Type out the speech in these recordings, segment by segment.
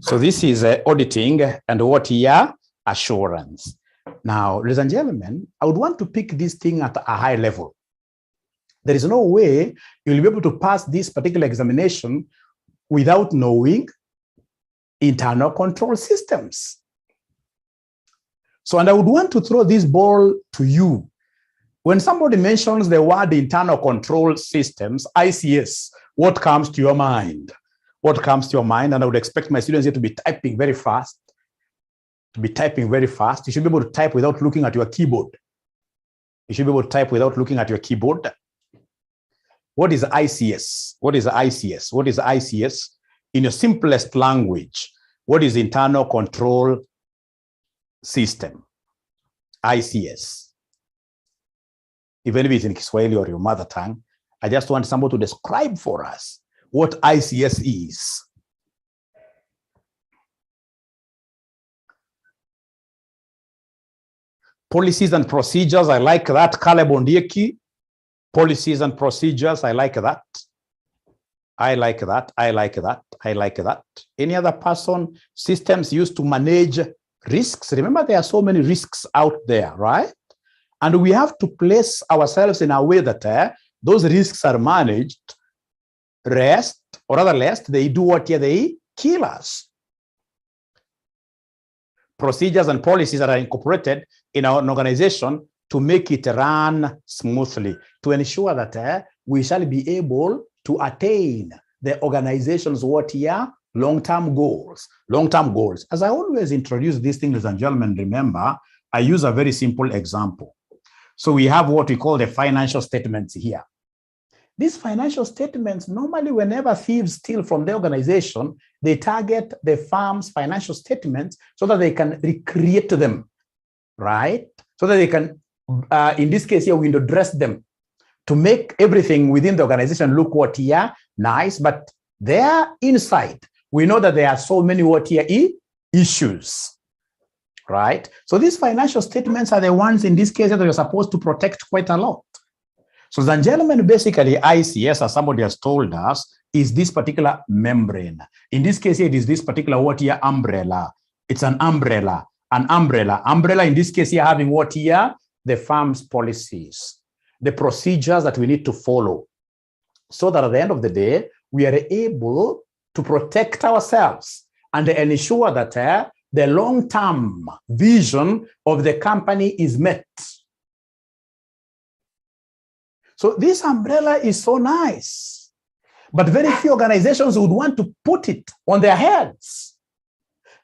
So this is auditing and what here? Assurance. Now, ladies and gentlemen, I would want to pick this thing at a high level. There is no way you'll be able to pass this particular examination without knowing internal control systems. So, and I would want to throw this ball to you. When somebody mentions the word internal control systems, ICS, what comes to your mind? What comes to your mind? And I would expect my students here to be typing very fast. You should be able to type without looking at your keyboard. You should be able to type without looking at your keyboard. What is ICS? What is ICS? What is ICS? In your simplest language, what is internal control system? ICS. Even if it's in Kiswahili or your mother tongue, I just want somebody to describe for us what ICS is. Policies and procedures, I like that. Caleb Ondieki. Policies and procedures, I like that. I like that. I like that. I like that. Any other person? Systems used to manage risks. Remember, there are so many risks out there, right? And we have to place ourselves in a way that those risks are managed, lest they do what here? They kill us. Procedures and policies that are incorporated in our organization to make it run smoothly, to ensure that we shall be able to attain the organization's what here? Long-term goals. Long-term goals. As I always introduce these things, ladies and gentlemen, remember, I use a very simple example. So we have what we call the financial statements here. These financial statements, normally whenever thieves steal from the organization, they target the firm's financial statements so that they can recreate them, right? So that they can, in this case here, window dress them to make everything within the organization look what here? Nice, but there inside, we know that there are so many what here? Issues, right? So these financial statements are the ones in this case that you're supposed to protect quite a lot. So, ladies and gentlemen, basically ICS, as somebody has told us, is this particular membrane. In this case, it is this particular what here? Umbrella. It's an umbrella. An umbrella. Umbrella in this case here having what here? The firm's policies, the procedures that we need to follow, so that at the end of the day, we are able to protect ourselves and ensure that the long-term vision of the company is met. So this umbrella is so nice, but very few organizations would want to put it on their heads.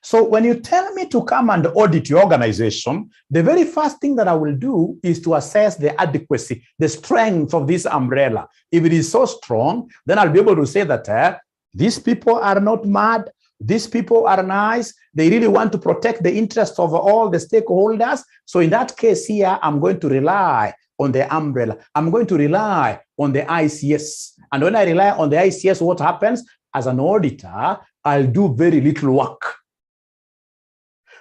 So when you tell me to come and audit your organization, the very first thing that I will do is to assess the adequacy, the strength of this umbrella. If it is so strong, then I'll be able to say that these people are not mad. These people are nice. They really want to protect the interests of all the stakeholders. So in that case here, I'm going to rely on the umbrella. I'm going to rely on the ICS. And when I rely on the ICS, what happens? As an auditor, I'll do very little work.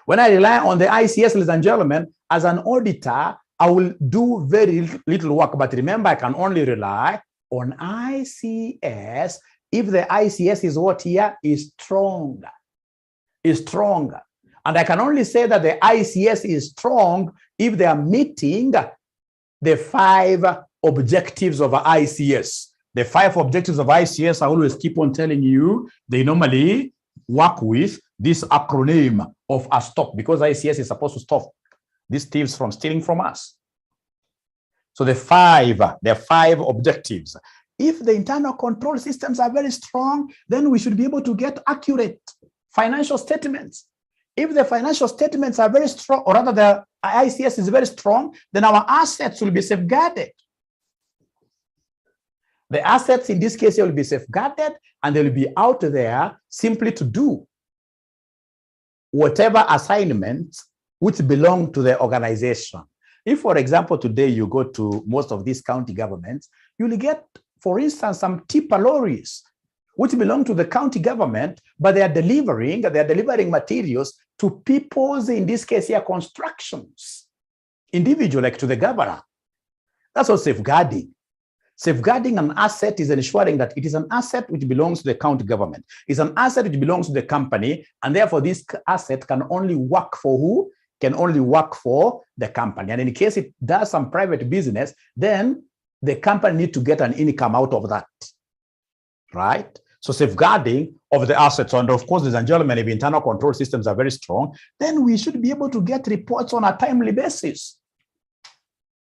When I rely on the ICS, ladies and gentlemen, as an auditor, I will do very little work. But remember, I can only rely on ICS if the ICS is what here? Is stronger. Is stronger. And I can only say that the ICS is strong if they are meeting the 5 objectives of ICS. The 5 objectives of ICS, I always keep on telling you, they normally work with this acronym of a stop, because ICS is supposed to stop these thieves from stealing from us. So the 5 objectives. If the internal control systems are very strong, then we should be able to get accurate financial statements. If the financial statements are very strong, or rather the ICS is very strong, then our assets will be safeguarded. The assets in this case will be safeguarded, and they will be out there simply to do whatever assignments which belong to the organization. If, for example, today you go to most of these county governments, you will get, for instance, some tipper lorries which belong to the county government, but they are delivering materials to people's, in this case here, constructions, individual, like to the governor. That's what safeguarding. Safeguarding an asset is ensuring that it is an asset which belongs to the county government. It's an asset which belongs to the company, and therefore this asset can only work for who? Can only work for the company. And in case it does some private business, then the company needs to get an income out of that, right? So safeguarding of the assets, and of course, ladies and gentlemen, if internal control systems are very strong, then we should be able to get reports on a timely basis.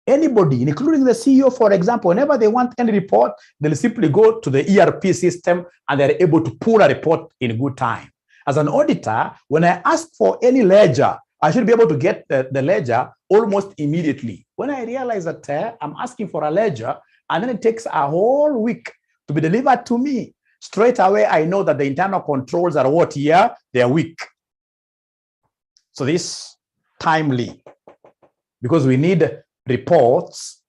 Anybody, including the CEO, for example, whenever they want any report, they'll simply go to the ERP system and they're able to pull a report in good time. As an auditor, when I ask for any ledger, I should be able to get the ledger almost immediately. When I realize that I'm asking for a ledger and then it takes a whole week to be delivered to me, straight away I know that the internal controls are what here? They are weak. So this timely, because we need reports,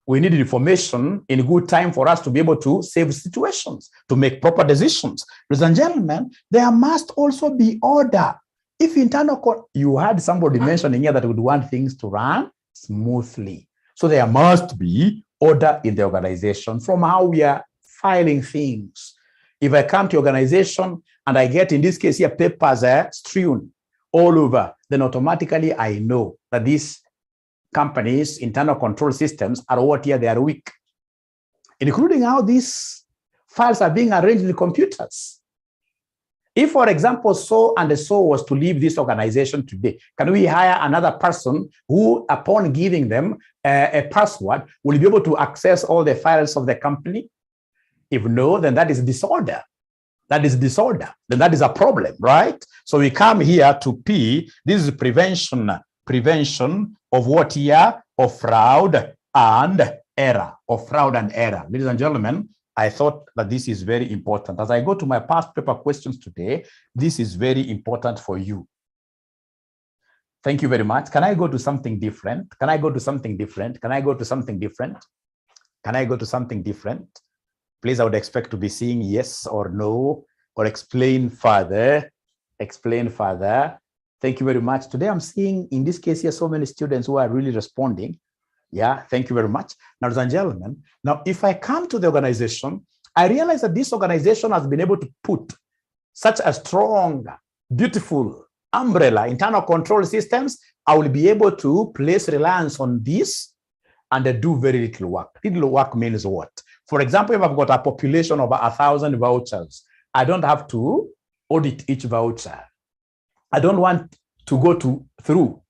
we need information in good time for us to be able to save situations, to make proper decisions. Ladies and gentlemen, there must also be order. If internal, you had somebody mentioning here that would want things to run smoothly. So there must be order in the organization from how we are filing things. If I come to organization and I get, in this case here, papers strewn all over, then automatically I know that these companies' internal control systems are what here, they are weak, including how these files are being arranged in the computers. If, for example, so and so was to leave this organization today, can we hire another person who, upon giving them a password, will be able to access all the files of the company? If no, then that is disorder. That is disorder. Then that is a problem, right? So we come here to P. This is prevention of what here? Of fraud and error. Of fraud and error. Ladies and gentlemen, I thought that this is very important. As I go to my past paper questions today, this is very important for you. Thank you very much. Can I go to something different? Can I go to something different? Can I go to something different? Can I go to something different? Please, I would expect to be seeing yes or no, or explain further. Explain further. Thank you very much. Today I'm seeing, in this case here, so many students who are really responding. Yeah, thank you very much. Now, ladies and gentlemen, now if I come to the organization, I realize that this organization has been able to put such a strong, beautiful umbrella, internal control systems. I will be able to place reliance on this and do very little work. Little work means what? For example, if I've got a population of 1,000 vouchers, I don't have to audit each voucher. I don't want to go through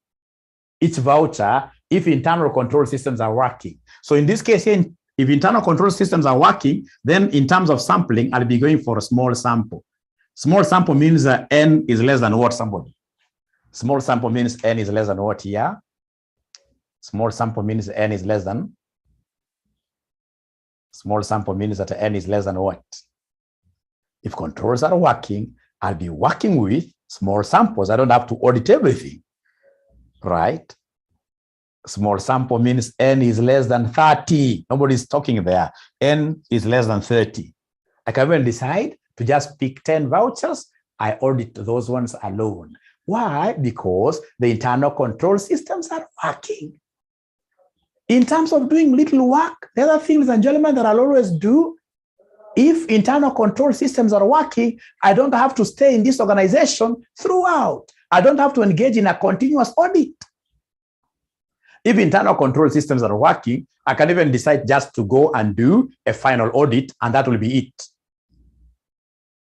each voucher if internal control systems are working. So in this case here, if internal control systems are working, then in terms of sampling, I'll be going for a small sample. Small sample means N is less than what, somebody? Small sample means N is less than what here? Small sample means N is less than? Small sample means that N is less than what? If controls are working, I'll be working with small samples. I don't have to audit everything, right? Small sample means N is less than 30. Nobody's talking there. N is less than 30. I can even decide to just pick 10 vouchers. I audit those ones alone. Why? Because the internal control systems are working. In terms of doing little work, the other things, and gentlemen, that I'll always do, if internal control systems are working, I don't have to stay in this organization throughout. I don't have to engage in a continuous audit. If internal control systems are working, I can even decide just to go and do a final audit, and that will be it.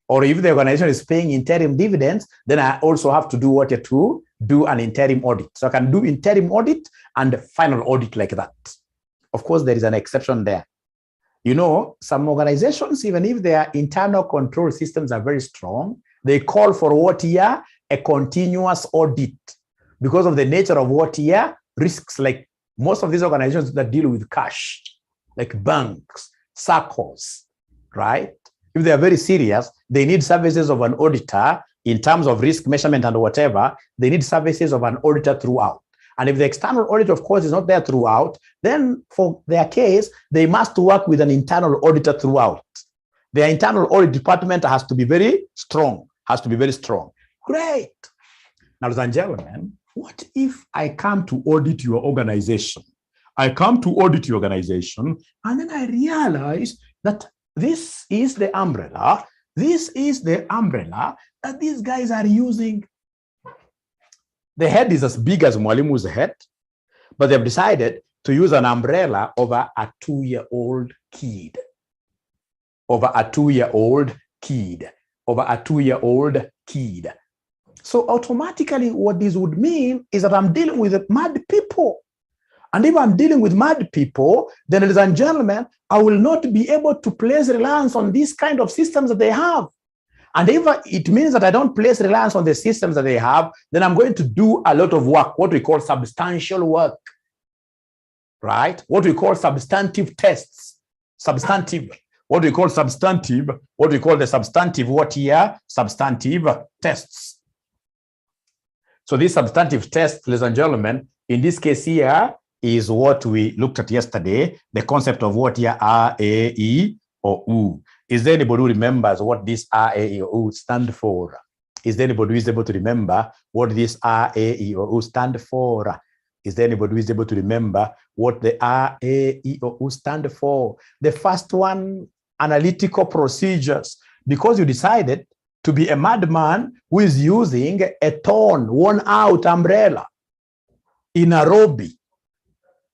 Or if the organization is paying interim dividends, then I also have to do what to do an interim audit. So I can do interim audit and final audit like that. Of course, there is an exception there. You know, some organizations, even if their internal control systems are very strong, they call for what here? A continuous audit. Because of the nature of what here? Risks, like most of these organizations that deal with cash, like banks, circles, right? If they are very serious, they need services of an auditor in terms of risk measurement and whatever. They need services of an auditor throughout. And if the external audit, of course, is not there throughout, then for their case, they must work with an internal auditor throughout. Their internal audit department has to be very strong, Great. Now, ladies and gentlemen, what if I come to audit your organization? I come to audit your organization, and then I realize that this is the umbrella. This is the umbrella that these guys are using. The head is as big as Mwalimu's head, but they've decided to use an umbrella over a 2-year-old kid. Over a 2-year-old kid. Over a 2-year-old kid. So automatically what this would mean is that I'm dealing with mad people. And if I'm dealing with mad people, then, ladies and gentlemen, I will not be able to place reliance on these kind of systems that they have. And if it means that I don't place reliance on the systems that they have, then I'm going to do a lot of work, what we call substantial work, right? What we call substantive tests. Substantive. What we call substantive, what we call the substantive, what here? Substantive tests. So these substantive tests, ladies and gentlemen, in this case here, is what we looked at yesterday, the concept of what here R, A, E, or U. Is there anybody who remembers what this R, A, E, or U stand for? Is there anybody who is able to remember what this R, A, E, or U stand for? Is there anybody who is able to remember what the R, A, E, or U stand for? The first one, analytical procedures. Because you decided to be a madman who is using a torn, worn out umbrella in Nairobi,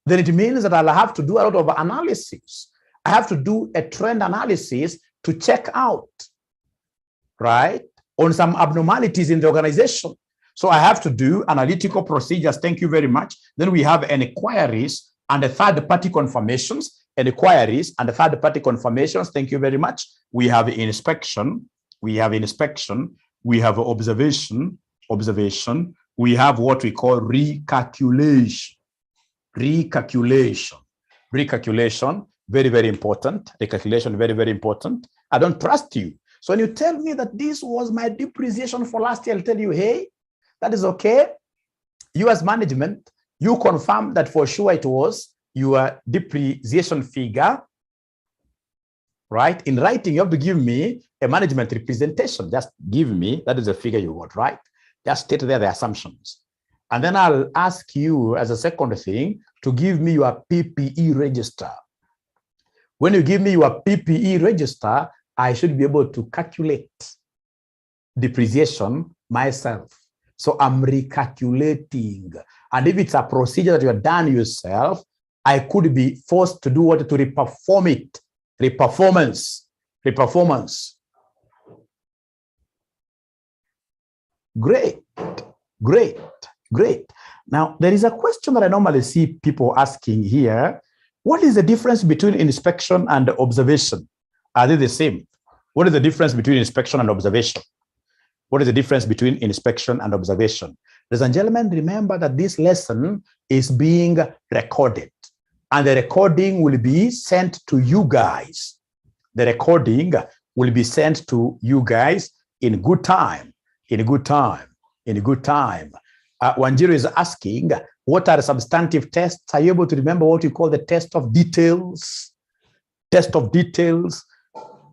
then it means that I'll have to do a lot of analysis. I have to do a trend analysis to check out, right, on some abnormalities in the organization. So I have to do analytical procedures. Thank you very much. Then we have inquiries and the third-party confirmations. Inquiries and the third-party confirmations. Thank you very much. We have inspection. We have inspection. We have observation. Observation. We have what we call recalculation. Recalculation. Recalculation, very, very important. Recalculation, very, very important. I don't trust you. So when you tell me that this was my depreciation for last year, I'll tell you, hey, that is okay. You as management, you confirm that for sure it was your depreciation figure, right? In writing, you have to give me a management representation. Just give me, that is the figure you got, right? Just state there the assumptions. And then I'll ask you as a second thing to give me your PPE register. When you give me your PPE register, I should be able to calculate depreciation myself. So I'm recalculating. And if it's a procedure that you have done yourself, I could be forced to do what? To reperform it. Reperformance. Reperformance. Great. Great. Great. Now, there is a question that I normally see people asking here. What is the difference between inspection and observation? Are they the same? What is the difference between inspection and observation? What is the difference between inspection and observation? Ladies and gentlemen, remember that this lesson is being recorded, and the recording will be sent to you guys. The recording will be sent to you guys in good time, in good time, in good time. Wanjiru is asking, what are substantive tests? Are you able to remember what we call the test of details? Test of details.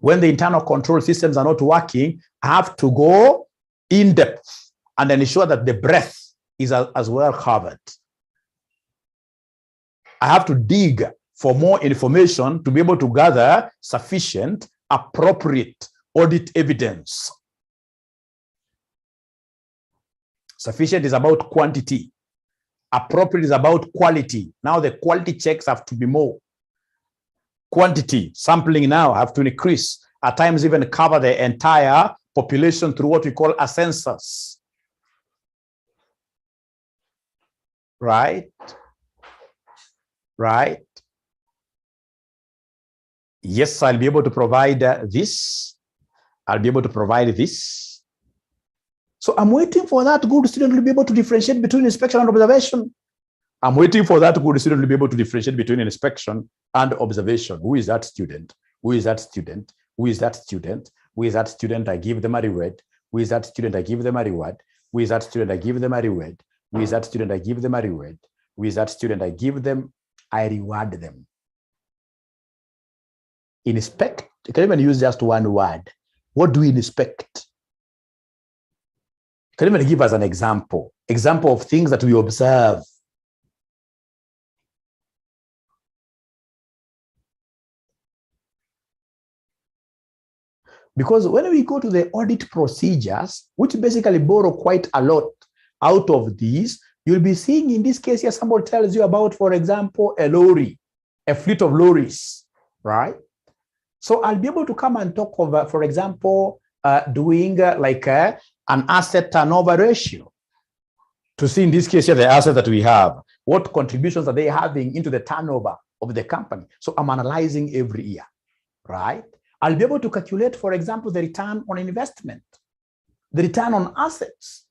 When the internal control systems are not working, I have to go in depth and ensure that the breadth is as well covered. I have to dig for more information to be able to gather sufficient, appropriate audit evidence. Sufficient is about quantity. Appropriate is about quality. Now the quality checks have to be more. Quantity, sampling now have to increase. At times even cover the entire population through what we call a census. Right? Right? Yes, I'll be able to provide this. I'll be able to provide this. So I'm waiting for that good student to be able to differentiate between inspection and observation. I'm waiting for that good student to be able to differentiate between inspection and observation. Who is that student? Who is that student? Who is that student? Who is that student? I give them a reward. Who is that student? I give them a reward. Who is that student? I give them a reward. Who is that student? I give them a reward. Who is that student? I give them, I reward them. Inspect, you can even use just one word. What do we inspect? Can you even give us an example? Example of things that we observe. Because when we go to the audit procedures, which basically borrow quite a lot out of these, you'll be seeing in this case here, somebody tells you about, for example, a lorry, a fleet of lorries, right? So I'll be able to come and talk over, for example, doing an asset turnover ratio to see in this case here the asset that we have, what contributions are they having into the turnover of the company. So I'm analyzing every year, right? I'll be able to calculate, for example, the return on investment, the return on assets.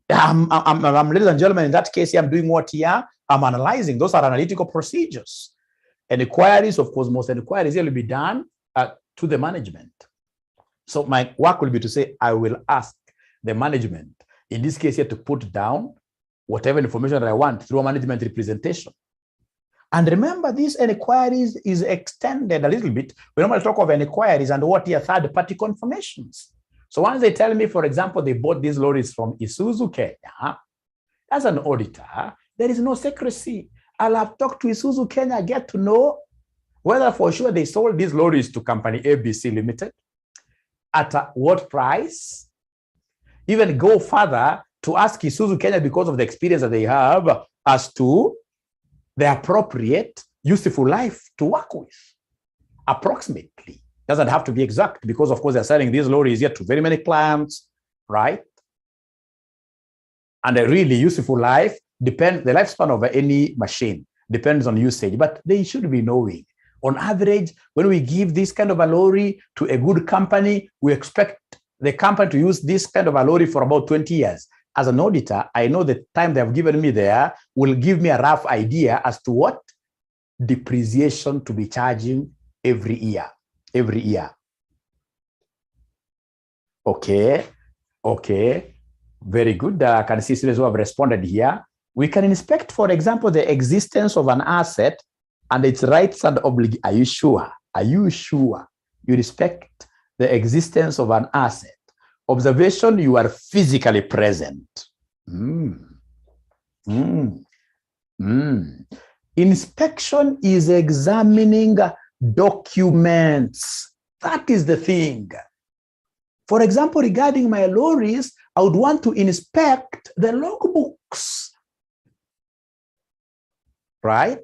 Ladies and gentlemen, in that case here, I'm doing what here? I'm analyzing. Those are analytical procedures. And inquiries, of course, most inquiries will be done to the management. So my work will be to say, I will ask the management, in this case here, to put down whatever information that I want through a management representation. And remember, these inquiries is extended a little bit. We normally talk of inquiries and what are third-party confirmations. So once they tell me, for example, they bought these lorries from Isuzu Kenya, as an auditor, there is no secrecy. I'll have talked to Isuzu Kenya, get to know whether for sure they sold these lorries to company ABC Limited, at what price, even go further to ask Isuzu Kenya, because of the experience that they have, as to the appropriate useful life to work with, approximately. Doesn't have to be exact, because of course they're selling these lorries here to very many clients, right? And a really useful life depends, the lifespan of any machine depends on usage, but they should be knowing. On average, when we give this kind of a lorry to a good company, we expect the company to use this kind of a lorry for about 20 years. As an auditor, I know the time they have given me there will give me a rough idea as to what depreciation to be charging every year. Okay, very good. I can see students who have responded here. We can inspect, for example, the existence of an asset and its rights and obligations. Are you sure? Are you sure you respect the existence of an asset? Observation, you are physically present. Inspection is examining documents. That is the thing. For example, regarding my lorries, I would want to inspect the logbooks. Right?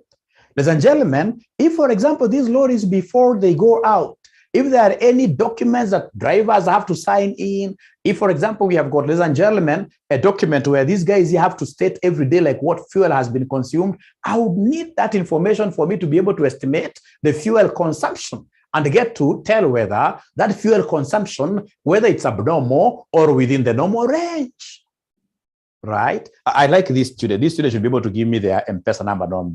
Ladies and gentlemen, if, for example, these lorries, before they go out, if there are any documents that drivers have to sign in, if, for example, we have got, ladies and gentlemen, a document where these guys, you have to state every day, like what fuel has been consumed, I would need that information for me to be able to estimate the fuel consumption and get to tell whether that fuel consumption, whether it's abnormal or within the normal range. Right? I like this student. This student should be able to give me their M-Pesa number. No, I'm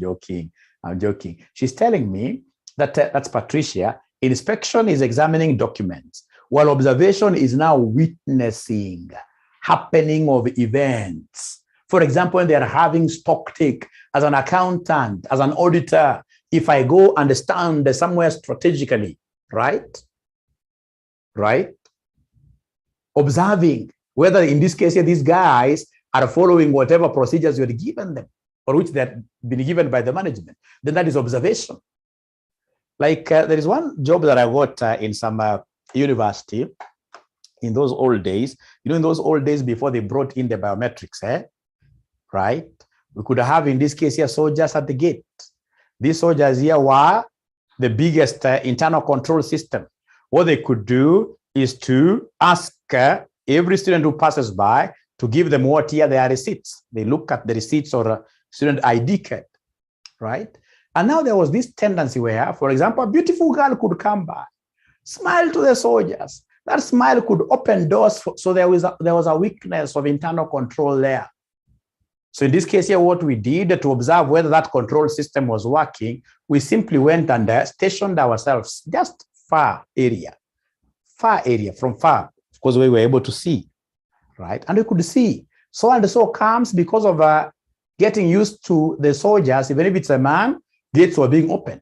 joking. She's telling me that, that's Patricia, inspection is examining documents, while observation is now witnessing happening of events. For example, when they are having stock take, as an accountant, as an auditor, if I go and stand somewhere strategically, right? Observing whether in this case here, these guys are following whatever procedures you had given them or which they had been given by the management, then that is observation. Like there is one job that I got in some university in those old days. You know, in those old days before they brought in the biometrics, right? We could have, in this case here, soldiers at the gate. These soldiers here were the biggest internal control system. What they could do is to ask every student who passes by to give them what here their receipts. They look at the receipts or student ID card, right? And now there was this tendency where, for example, a beautiful girl could come by, smile to the soldiers. That smile could open doors. So there was a weakness of internal control there. So in this case here, what we did to observe whether that control system was working, we simply went and stationed ourselves just far area, from far, because we were able to see, right? And we could see. So and so comes because of getting used to the soldiers, even if it's a man, gates were being open.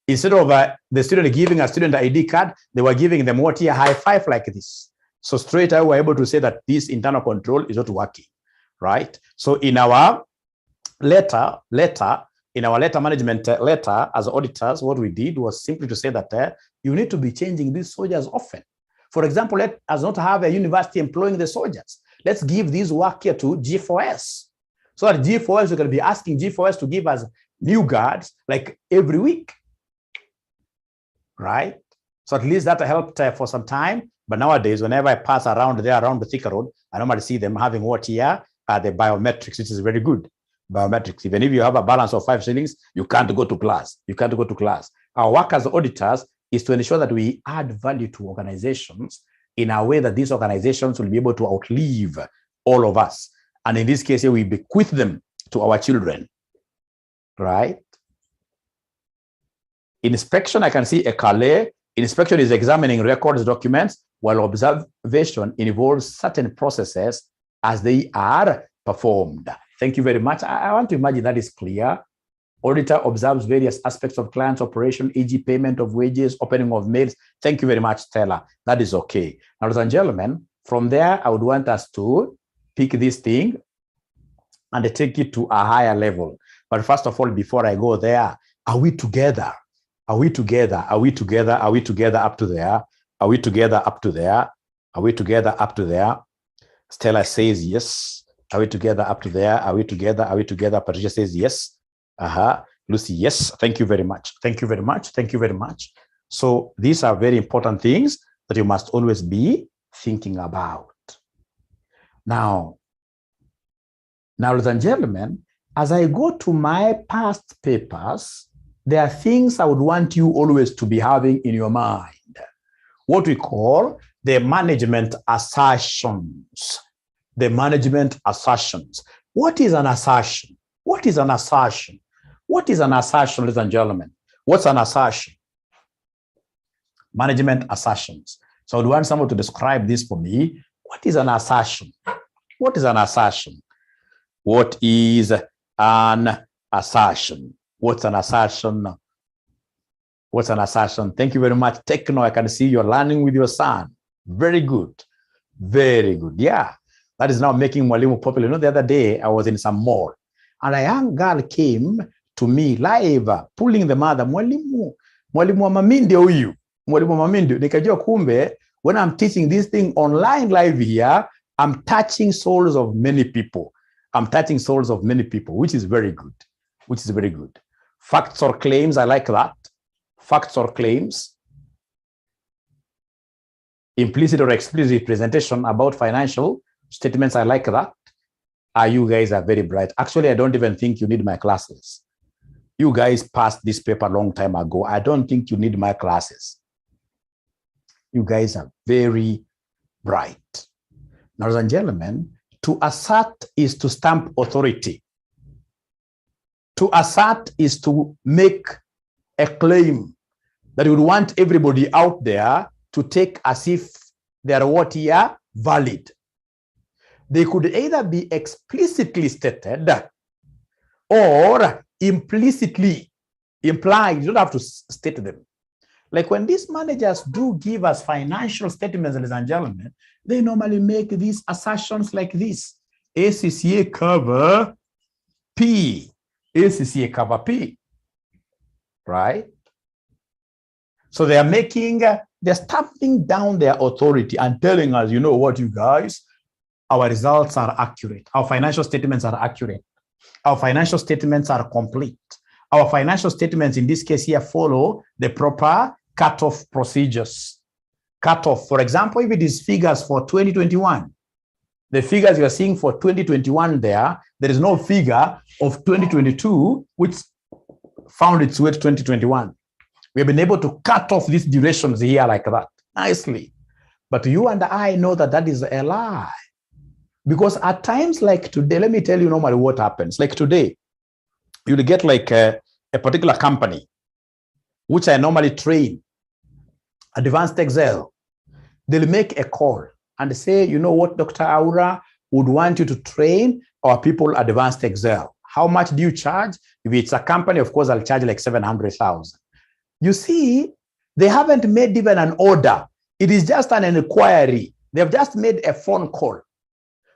Instead of the student giving a student ID card, they were giving them what here, high five like this. So straight away, we were able to say that this internal control is not working, right? So in our letter management letter as auditors, what we did was simply to say that you need to be changing these soldiers often. For example, let us not have a university employing the soldiers. Let's give this work here to G4S. So that G4S, we're going to be asking G4S to give us new guards like every week, right? So at least that helped for some time. But nowadays, whenever I pass around there, around the Thika Road, I normally see them having what here? The biometrics, which is very good. Biometrics. Even if you have a balance of 5 shillings, you can't go to class. You can't go to class. Our work as auditors is to ensure that we add value to organizations in a way that these organizations will be able to outlive all of us. And in this case, here, we bequeath them to our children, right? Inspection, I can see a Calais. Inspection is examining records, documents, while observation involves certain processes as they are performed. Thank you very much. I want to imagine that is clear. Auditor observes various aspects of client's operation, e.g. payment of wages, opening of mails. Thank you very much, Stella. That is okay. Now, ladies and gentlemen, from there, I would want us to pick this thing and take it to a higher level. But first of all, before I go there, are we together? Are we together? Are we together? Are we together up to there? Are we together up to there? Are we together up to there? Stella says yes. Are we together up to there? Are we together? Are we together? Patricia says yes. Lucy, yes. Thank you very much. Thank you very much. Thank you very much. So these are very important things that you must always be thinking about. Now, ladies and gentlemen, as I go to my past papers, there are things I would want you always to be having in your mind. What we call the management assertions. The management assertions. What is an assertion? What is an assertion? What is an assertion, ladies and gentlemen? What's an assertion? Management assertions. So I would want someone to describe this for me. What is an assertion? What is an assertion? What is an assertion? What's an assertion? What's an assertion? Thank you very much. Techno, I can see you're learning with your son. Very good. Very good. Yeah. That is now making Mwalimu popular. You know, the other day I was in some mall and a young girl came to me live, pulling the mother, Mwalimu wa Mamindi huyu. Mwalimu wa Mamindi. Nikajua kumbe, when I'm teaching this thing online live here, I'm touching souls of many people. I'm touching souls of many people, which is very good. Which is very good. Facts or claims, I like that. Facts or claims. Implicit or explicit presentation about financial statements, I like that. You guys are very bright. Actually, I don't even think you need my classes. You guys passed this paper a long time ago. I don't think you need my classes. You guys are very bright. Now, ladies and gentlemen, to assert is to stamp authority. To assert is to make a claim that you would want everybody out there to take as if they are what here valid. They could either be explicitly stated or implicitly implied. You don't have to state them. Like when these managers do give us financial statements, ladies and gentlemen, they normally make these assertions like this. ACCA cover P. ACCA cover P. Right? So they are making, they're stamping down their authority and telling us, you know what, you guys, our results are accurate. Our financial statements are accurate. Our financial statements are complete. Our financial statements in this case here follow the proper cutoff procedures. Cutoff, for example, if it is figures for 2021, the figures you are seeing for 2021 there is no figure of 2022 which found its way to 2021. We have been able to cut off these durations here like that, nicely. But you and I know that that is a lie. Because at times like today, let me tell you normally what happens. Like today, you'll get like a particular company, which I normally train, Advanced Excel. They'll make a call and say, you know what, Dr. Aura would want you to train our people Advanced Excel. How much do you charge? If it's a company, of course, I'll charge like 700,000. You see, they haven't made even an order. It is just an inquiry. They've just made a phone call.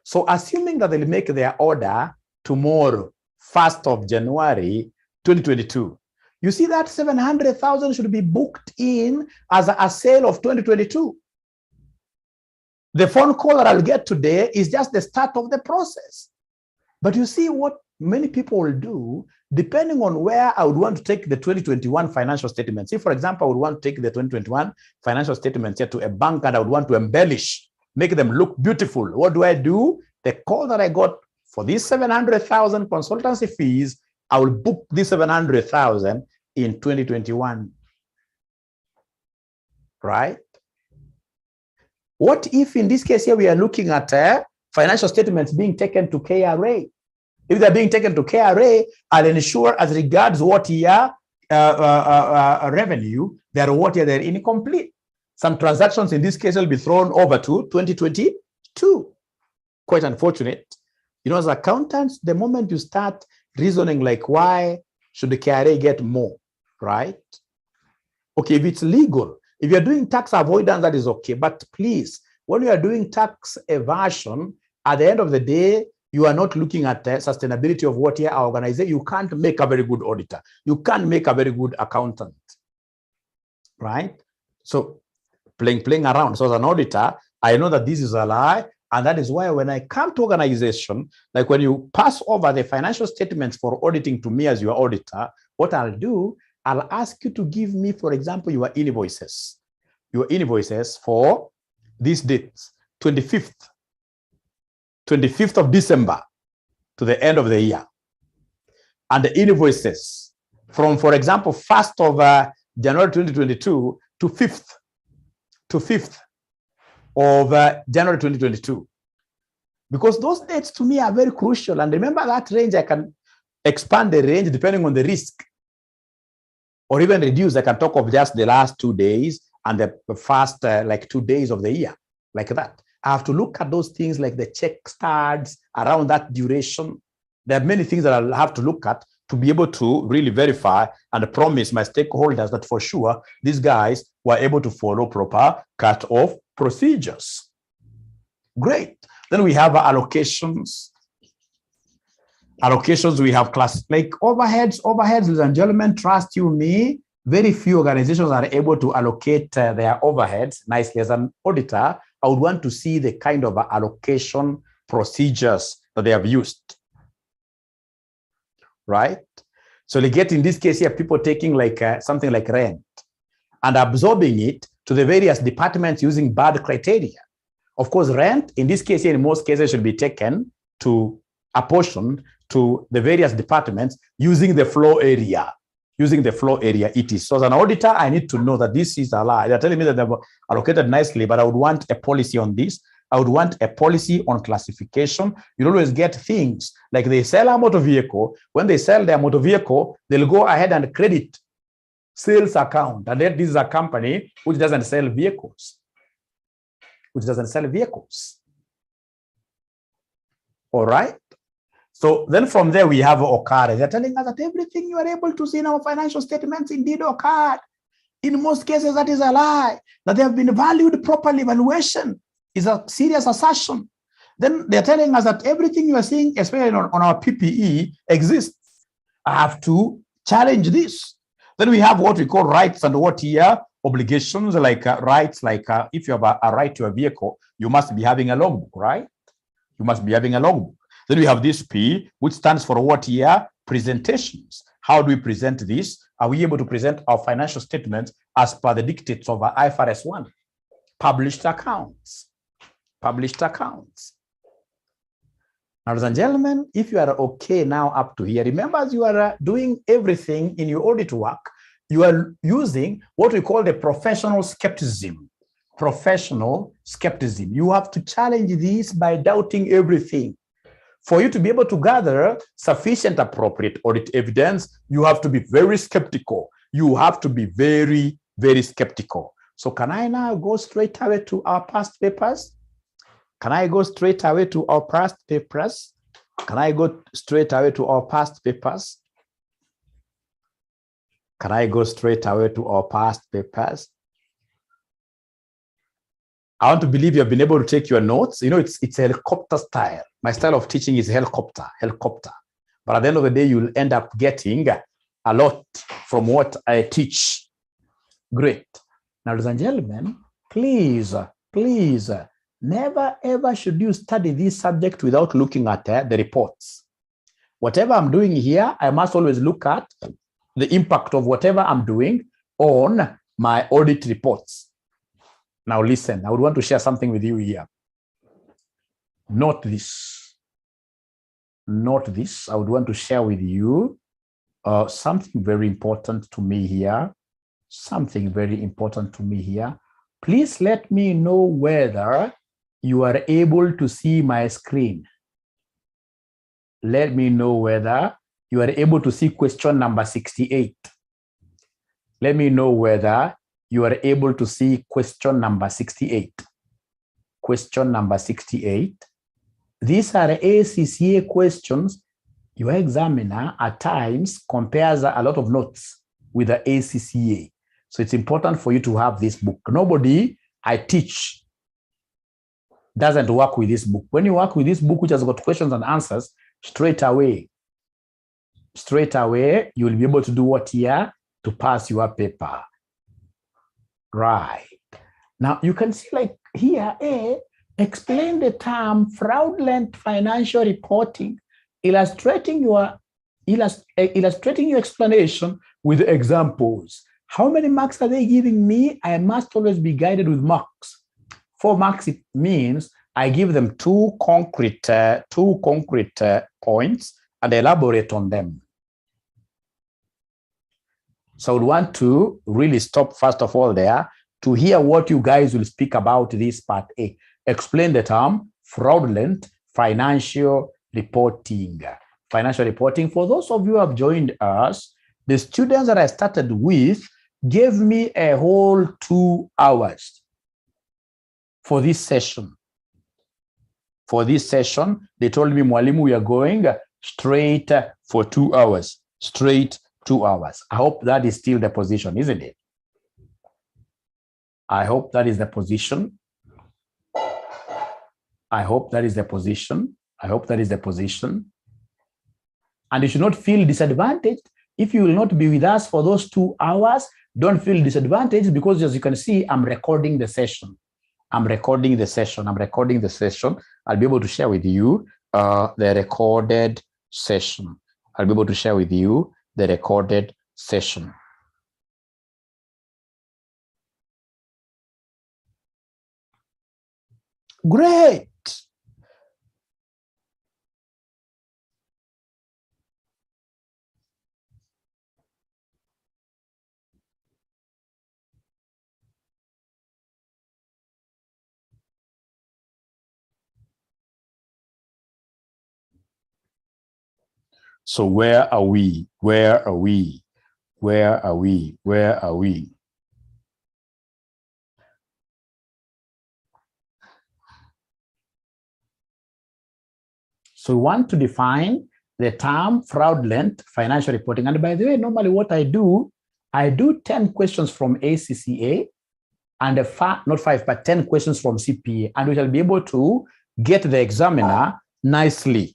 So assuming that they'll make their order tomorrow, 1st of January, 2022, you see that 700,000 should be booked in as a sale of 2022. The phone call that I'll get today is just the start of the process. But you see what many people will do, depending on where I would want to take the 2021 financial statements. If, for example, I would want to take the 2021 financial statements here to a bank and I would want to embellish, make them look beautiful. What do? The call that I got for these 700,000 consultancy fees, I will book this 700,000 in 2021. Right? What if in this case here we are looking at financial statements being taken to KRA? If they're being taken to KRA, I'll ensure as regards what year revenue, they're what year they're incomplete. Some transactions in this case will be thrown over to 2022. Quite unfortunate. You know, as accountants, the moment you start reasoning like, why should the KRA get more, right? Okay, if it's legal, if you're doing tax avoidance, that is okay. But please, when you are doing tax evasion, at the end of the day, you are not looking at the sustainability of what your organization. You can't make a very good auditor. You can't make a very good accountant, right? So playing around. So as an auditor, I know that this is a lie. And that is why when I come to organization, like when you pass over the financial statements for auditing to me as your auditor, what I'll do, I'll ask you to give me, for example, your invoices for these dates, 25th of December to the end of the year. And the invoices from, for example, 1st of January 2022 to 5th of January 2022. Because those dates to me are very crucial. And remember that range, I can expand the range depending on the risk. Or even reduce, I can talk of just the last 2 days and the first like 2 days of the year, like that. I have to look at those things like the check starts around that duration. There are many things that I'll have to look at to be able to really verify and promise my stakeholders that for sure these guys were able to follow proper cut-off procedures. Great. Then we have allocations. Allocations, we have class like overheads, ladies and gentlemen, trust you me, very few organizations are able to allocate their overheads nicely. As an auditor, I would want to see the kind of allocation procedures that they have used, right? So they get, in this case here, people taking like something like rent and absorbing it to the various departments using bad criteria. Of course, rent, in this case here, in most cases, should be taken to apportioned to the various departments using the floor area. It is. So as an auditor, I need to know that this is a lie. They're telling me that they've allocated nicely, but I would want a policy on this. I would want a policy on classification. You'll always get things like they sell a motor vehicle. When they sell their motor vehicle, they'll go ahead and credit sales account. And then this is a company which doesn't sell vehicles. All right. So then from there, we have occurred. They're telling us that everything you are able to see in our financial statements indeed occurred. In most cases, that is a lie. That they have been valued properly. Valuation is a serious assertion. Then they're telling us that everything you are seeing, especially on our PPE, exists. I have to challenge this. Then we have what we call rights and what here obligations, like rights, like if you have a right to a vehicle, you must be having a logbook, right? You must be having a logbook. Then we have this P, which stands for what here? Presentations. How do we present this? Are we able to present our financial statements as per the dictates of IFRS 1? Published accounts. Now, ladies and gentlemen, if you are okay now up to here, remember as you are doing everything in your audit work, you are using what we call the professional skepticism. You have to challenge this by doubting everything. For you to be able to gather sufficient appropriate audit evidence, you have to be very skeptical. You have to be very, very skeptical. So can I now go straight away to our past papers? Can I go straight away to our past papers? I want to believe you have been able to take your notes. You know, it's helicopter style. My style of teaching is helicopter. But at the end of the day, you'll end up getting a lot from what I teach. Great. Now, ladies and gentlemen, please Never ever should you study this subject without looking at the reports. Whatever I'm doing here, I must always look at the impact of whatever I'm doing on my audit reports. Now listen, I would want to share something with you here. Note this. Note this. I would want to share with you something very important to me here. Something very important to me here. Please let me know whether you are able to see my screen. Let me know whether you are able to see question number 68. Let me know whether you are able to see question number 68. Question number 68. These are ACCA questions. Your examiner at times compares a lot of notes with the ACCA. So it's important for you to have this book. Nobody I teach doesn't work with this book. When you work with this book, which has got questions and answers, straight away, you'll be able to do what here? To pass your paper. Right. Now, you can see like here, explain the term fraudulent financial reporting, illustrating your explanation with examples. How many marks are they giving me? I must always be guided with marks. 4 marks, it means I give them two concrete points and elaborate on them. So I would want to really stop first of all there to hear what you guys will speak about this part A. Explain the term fraudulent financial reporting. Financial reporting, for those of you who have joined us, the students that I started with gave me a whole 2 hours for this session. For this session, they told me, Mwalimu, we are going straight for 2 hours. Straight 2 hours. I hope that is still the position, isn't it? I hope that is the position. I hope that is the position. I hope that is the position. And you should not feel disadvantaged if you will not be with us for those 2 hours. Don't feel disadvantaged because, as you can see, I'm recording the session. I'm recording the session. I'll be able to share with you the recorded session. I'll be able to share with you the recorded session. Great. So where are we? Where are we? Where are we? Where are we? So we want to define the term fraudulent financial reporting. And by the way, normally what I do 10 questions from ACCA and not 5, but 10 questions from CPA. And we shall be able to get the examiner nicely.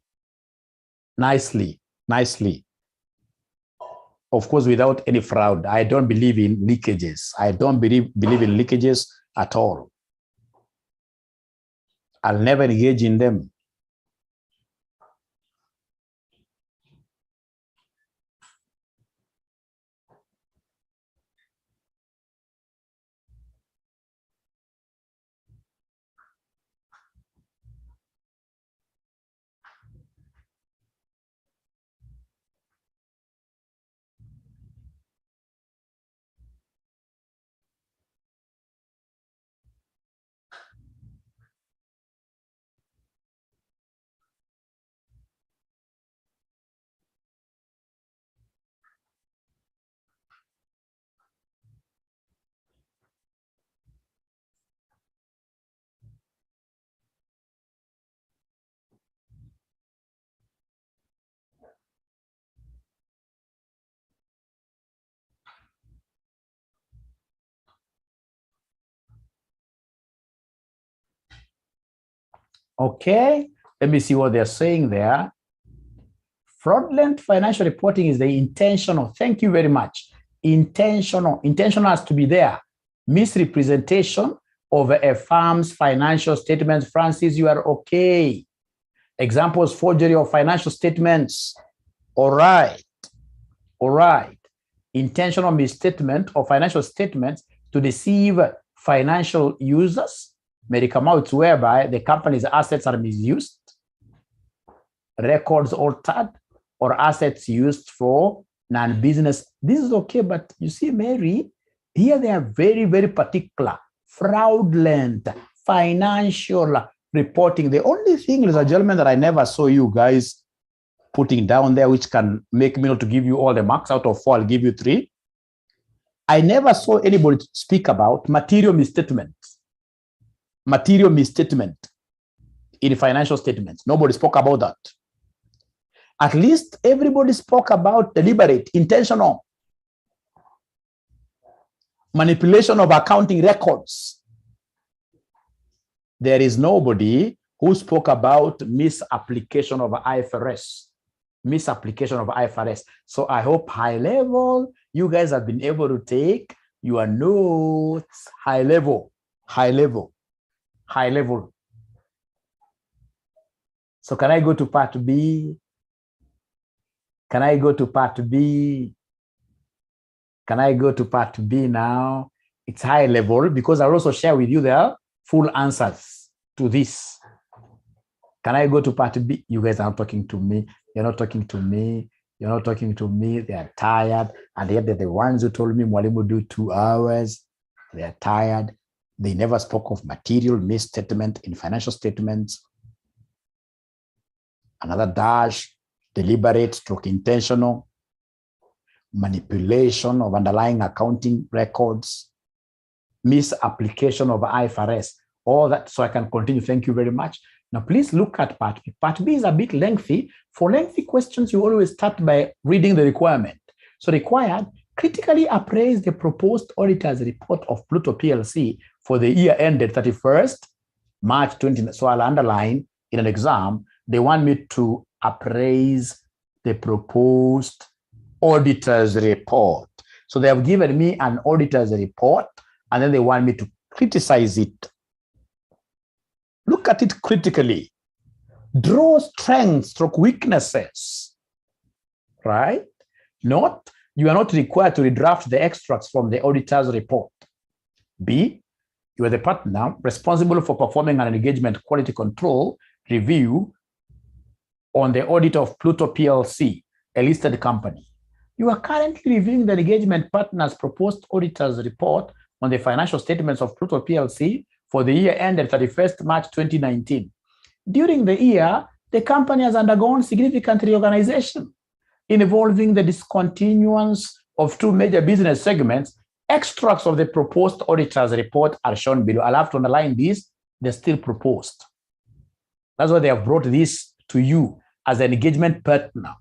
Of course, without any fraud. I don't believe in leakages. I don't believe in leakages at all. I'll never engage in them. Okay, let me see what they're saying there. Fraudulent financial reporting is the intentional, thank you very much. Intentional has to be there. Misrepresentation of a firm's financial statements. Francis, you are okay. Examples, forgery of financial statements. All right. Intentional misstatement of financial statements to deceive financial users may come out whereby the company's assets are misused, records altered, or assets used for non-business. This is okay, but you see, Mary, here they are very, very particular. Fraudulent financial reporting. The only thing, ladies and gentlemen, that I never saw you guys putting down there, which can make me not to give you all the marks out of 4, I'll give you 3. I never saw anybody speak about material misstatement. Material misstatement in financial statements. Nobody spoke about that. At least everybody spoke about deliberate, intentional manipulation of accounting records. There is nobody who spoke about misapplication of IFRS. Misapplication of IFRS. So I hope high level, you guys have been able to take your notes high level. So can I go to part B? Can I go to part B now? It's high level because I'll also share with you the full answers to this. Can I go to part B? You guys are not talking to me. You're not talking to me. They are tired. And yet they're the ones who told me Mwalimu do 2 hours. They are tired. They never spoke of material misstatement in financial statements. Another dash, deliberate stroke intentional, manipulation of underlying accounting records, misapplication of IFRS, all that. So I can continue. Thank you very much. Now, please look at part B. Part B is a bit lengthy. For lengthy questions, you always start by reading the requirement. So required, critically appraise the proposed auditor's report of Pluto PLC for the year ended 31st March 20. So I'll underline in an exam, they want me to appraise the proposed auditor's report. So they have given me an auditor's report, and then they want me to criticize it. Look at it critically. Draw strengths or weaknesses, right? You are not required to redraft the extracts from the auditor's report. B, you are the partner responsible for performing an engagement quality control review on the audit of Pluto PLC, a listed company. You are currently reviewing the engagement partner's proposed auditor's report on the financial statements of Pluto PLC for the year ended 31st March 2019. During the year, the company has undergone significant reorganization involving the discontinuance of 2 major business segments. Extracts of the proposed auditor's report are shown below. I'll have to underline this. They're still proposed. That's why they have brought this to you as an engagement partner.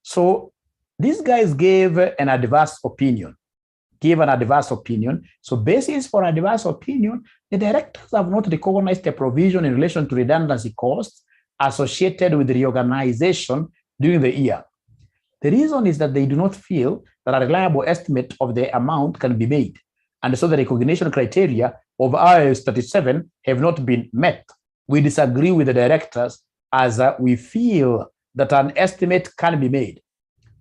So these guys gave an adverse opinion. So basis for adverse opinion, the directors have not recognized a provision in relation to redundancy costs associated with the reorganization during the year. The reason is that they do not feel that a reliable estimate of the amount can be made. And so the recognition criteria of IAS 37 have not been met. We disagree with the directors as we feel that an estimate can be made.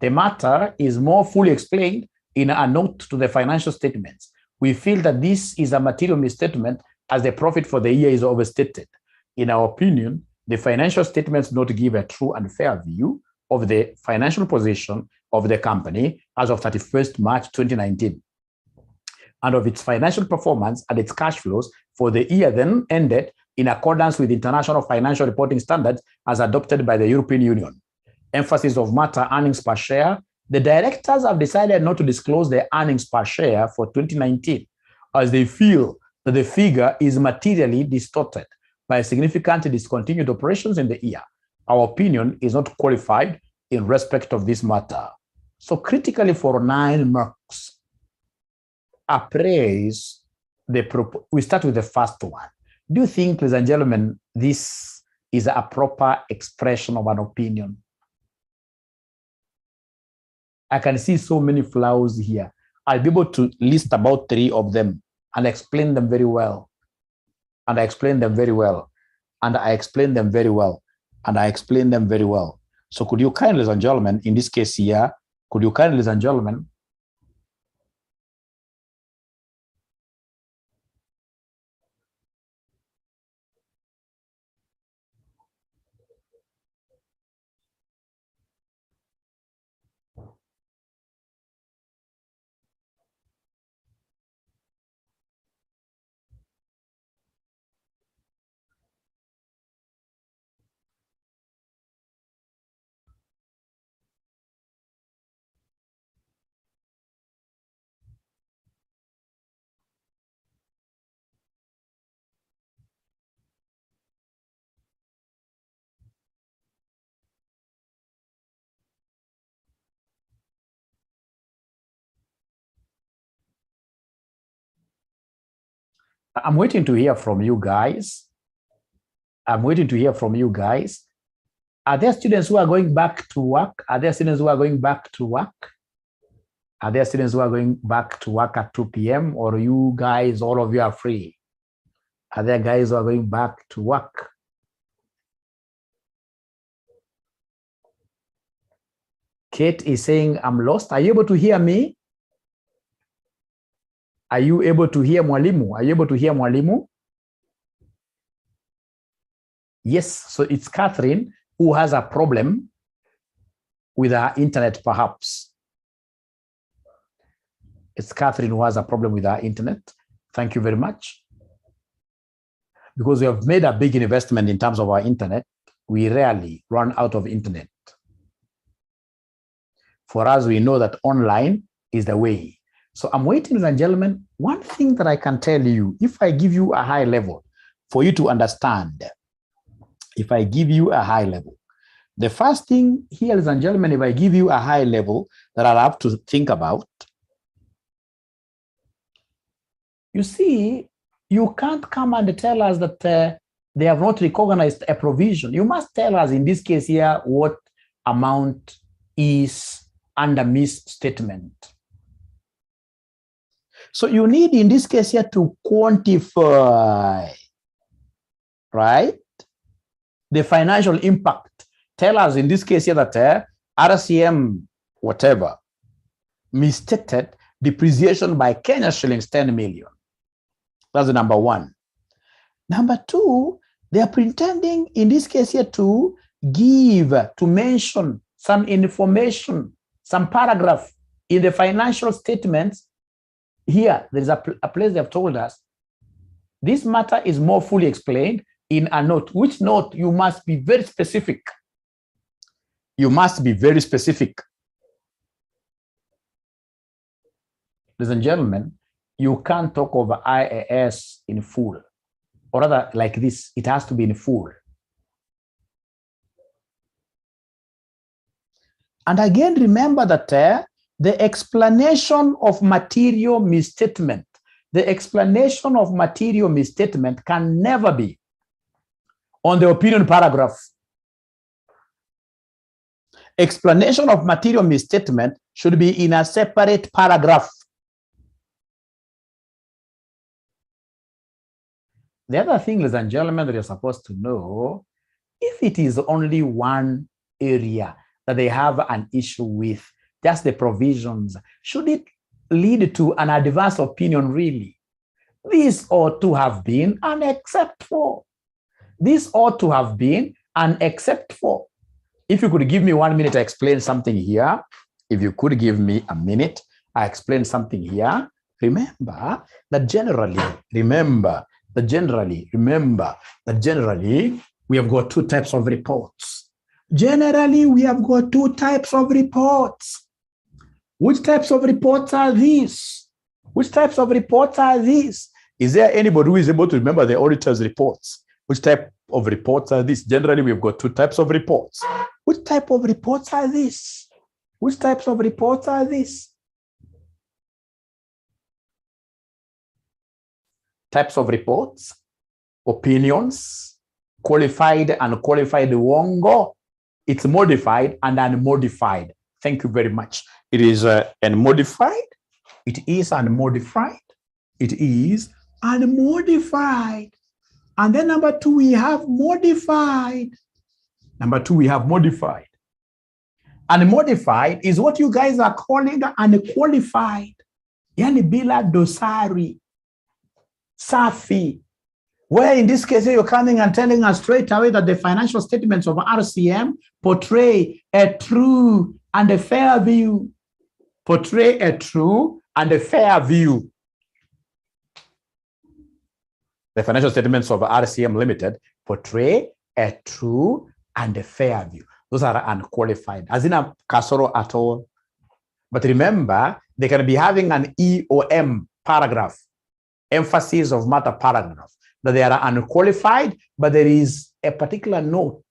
The matter is more fully explained in a note to the financial statements. We feel that this is a material misstatement as the profit for the year is overstated. In our opinion, the financial statements do not give a true and fair view of the financial position of the company as of 31st March 2019 and of its financial performance and its cash flows for the year then ended in accordance with international financial reporting standards as adopted by the European Union. Emphasis of matter, earnings per share. The directors have decided not to disclose their earnings per share for 2019 as they feel that the figure is materially distorted by significant discontinued operations in the year. Our opinion is not qualified in respect of this matter. So critically for 9 marks, appraise we start with the first one. Do you think, ladies and gentlemen, this is a proper expression of an opinion? I can see so many flaws here. I'll be able to list about 3 of them and explain them very well. and I explain them very well, and I explain them very well, and I explain them very well. So could you kindly, ladies and gentlemen, in this case here, could you kindly, ladies and gentlemen, I'm waiting to hear from you guys. I'm waiting to hear from you guys. Are there students who are going back to work? Are there students who are going back to work? Are there students who are going back to work at 2 p.m. or you guys, all of you are free? Are there guys who are going back to work? Kate is saying, I'm lost. Are you able to hear me? Are you able to hear Mwalimu? Are you able to hear Mwalimu? Yes, so it's Catherine who has a problem with her internet, perhaps. It's Catherine who has a problem with her internet. Thank you very much. Because we have made a big investment in terms of our internet, we rarely run out of internet. For us, we know that online is the way. So I'm waiting, ladies and gentlemen. One thing that I can tell you, if I give you a high level for you to understand, if I give you a high level, the first thing here, ladies and gentlemen, if I give you a high level that I'll have to think about, you see, you can't come and tell us that they have not recognized a provision. You must tell us, in this case here, what amount is under misstatement. So you need, in this case here, to quantify, right, the financial impact. Tell us, in this case here, that RCM, whatever, misstated depreciation by Kenya shillings 10 million. That's the number one. Number two, they are pretending, in this case here, to mention some information, some paragraph in the financial statements. Here, there is a place they have told us, this matter is more fully explained in a note. Which note? You must be very specific. You must be very specific. Ladies and gentlemen, you can't talk over IAS in full. Or rather, like this, it has to be in full. And again, remember that the explanation of material misstatement, the explanation of material misstatement can never be on the opinion paragraph. Explanation of material misstatement should be in a separate paragraph. The other thing, ladies and gentlemen, that you're supposed to know, if it is only one area that they have an issue with, just the provisions, should it lead to an adverse opinion really? This ought to have been an except for. This ought to have been an except for. If you could give me 1 minute to explain something here, if you could give me a minute, I explain something here. Remember that generally, we have got two types of reports. Generally, we have got two types of reports. Which types of reports are these? Which types of reports are these? Is there anybody who is able to remember the auditor's reports? Which type of reports are these? Generally, we've got two types of reports. Which type of reports are these? Which types of reports are these? Types of reports, opinions, qualified and unqualified wongo. It's modified and unmodified. Thank you very much. It is unmodified. It is unmodified. It is unmodified. And then number two, we have modified. Number two, we have modified. And modified is what you guys are calling unqualified. Yani bila dosari, safi. Where in this case, you're coming and telling us straight away that the financial statements of RCM portray a true and a fair view. Portray a true and a fair view. The financial statements of RCM Limited portray a true and a fair view. Those are unqualified. As in a kasoro at all. But remember, they can be having an E or M paragraph, emphasis of matter paragraph, that they are unqualified, but there is a particular note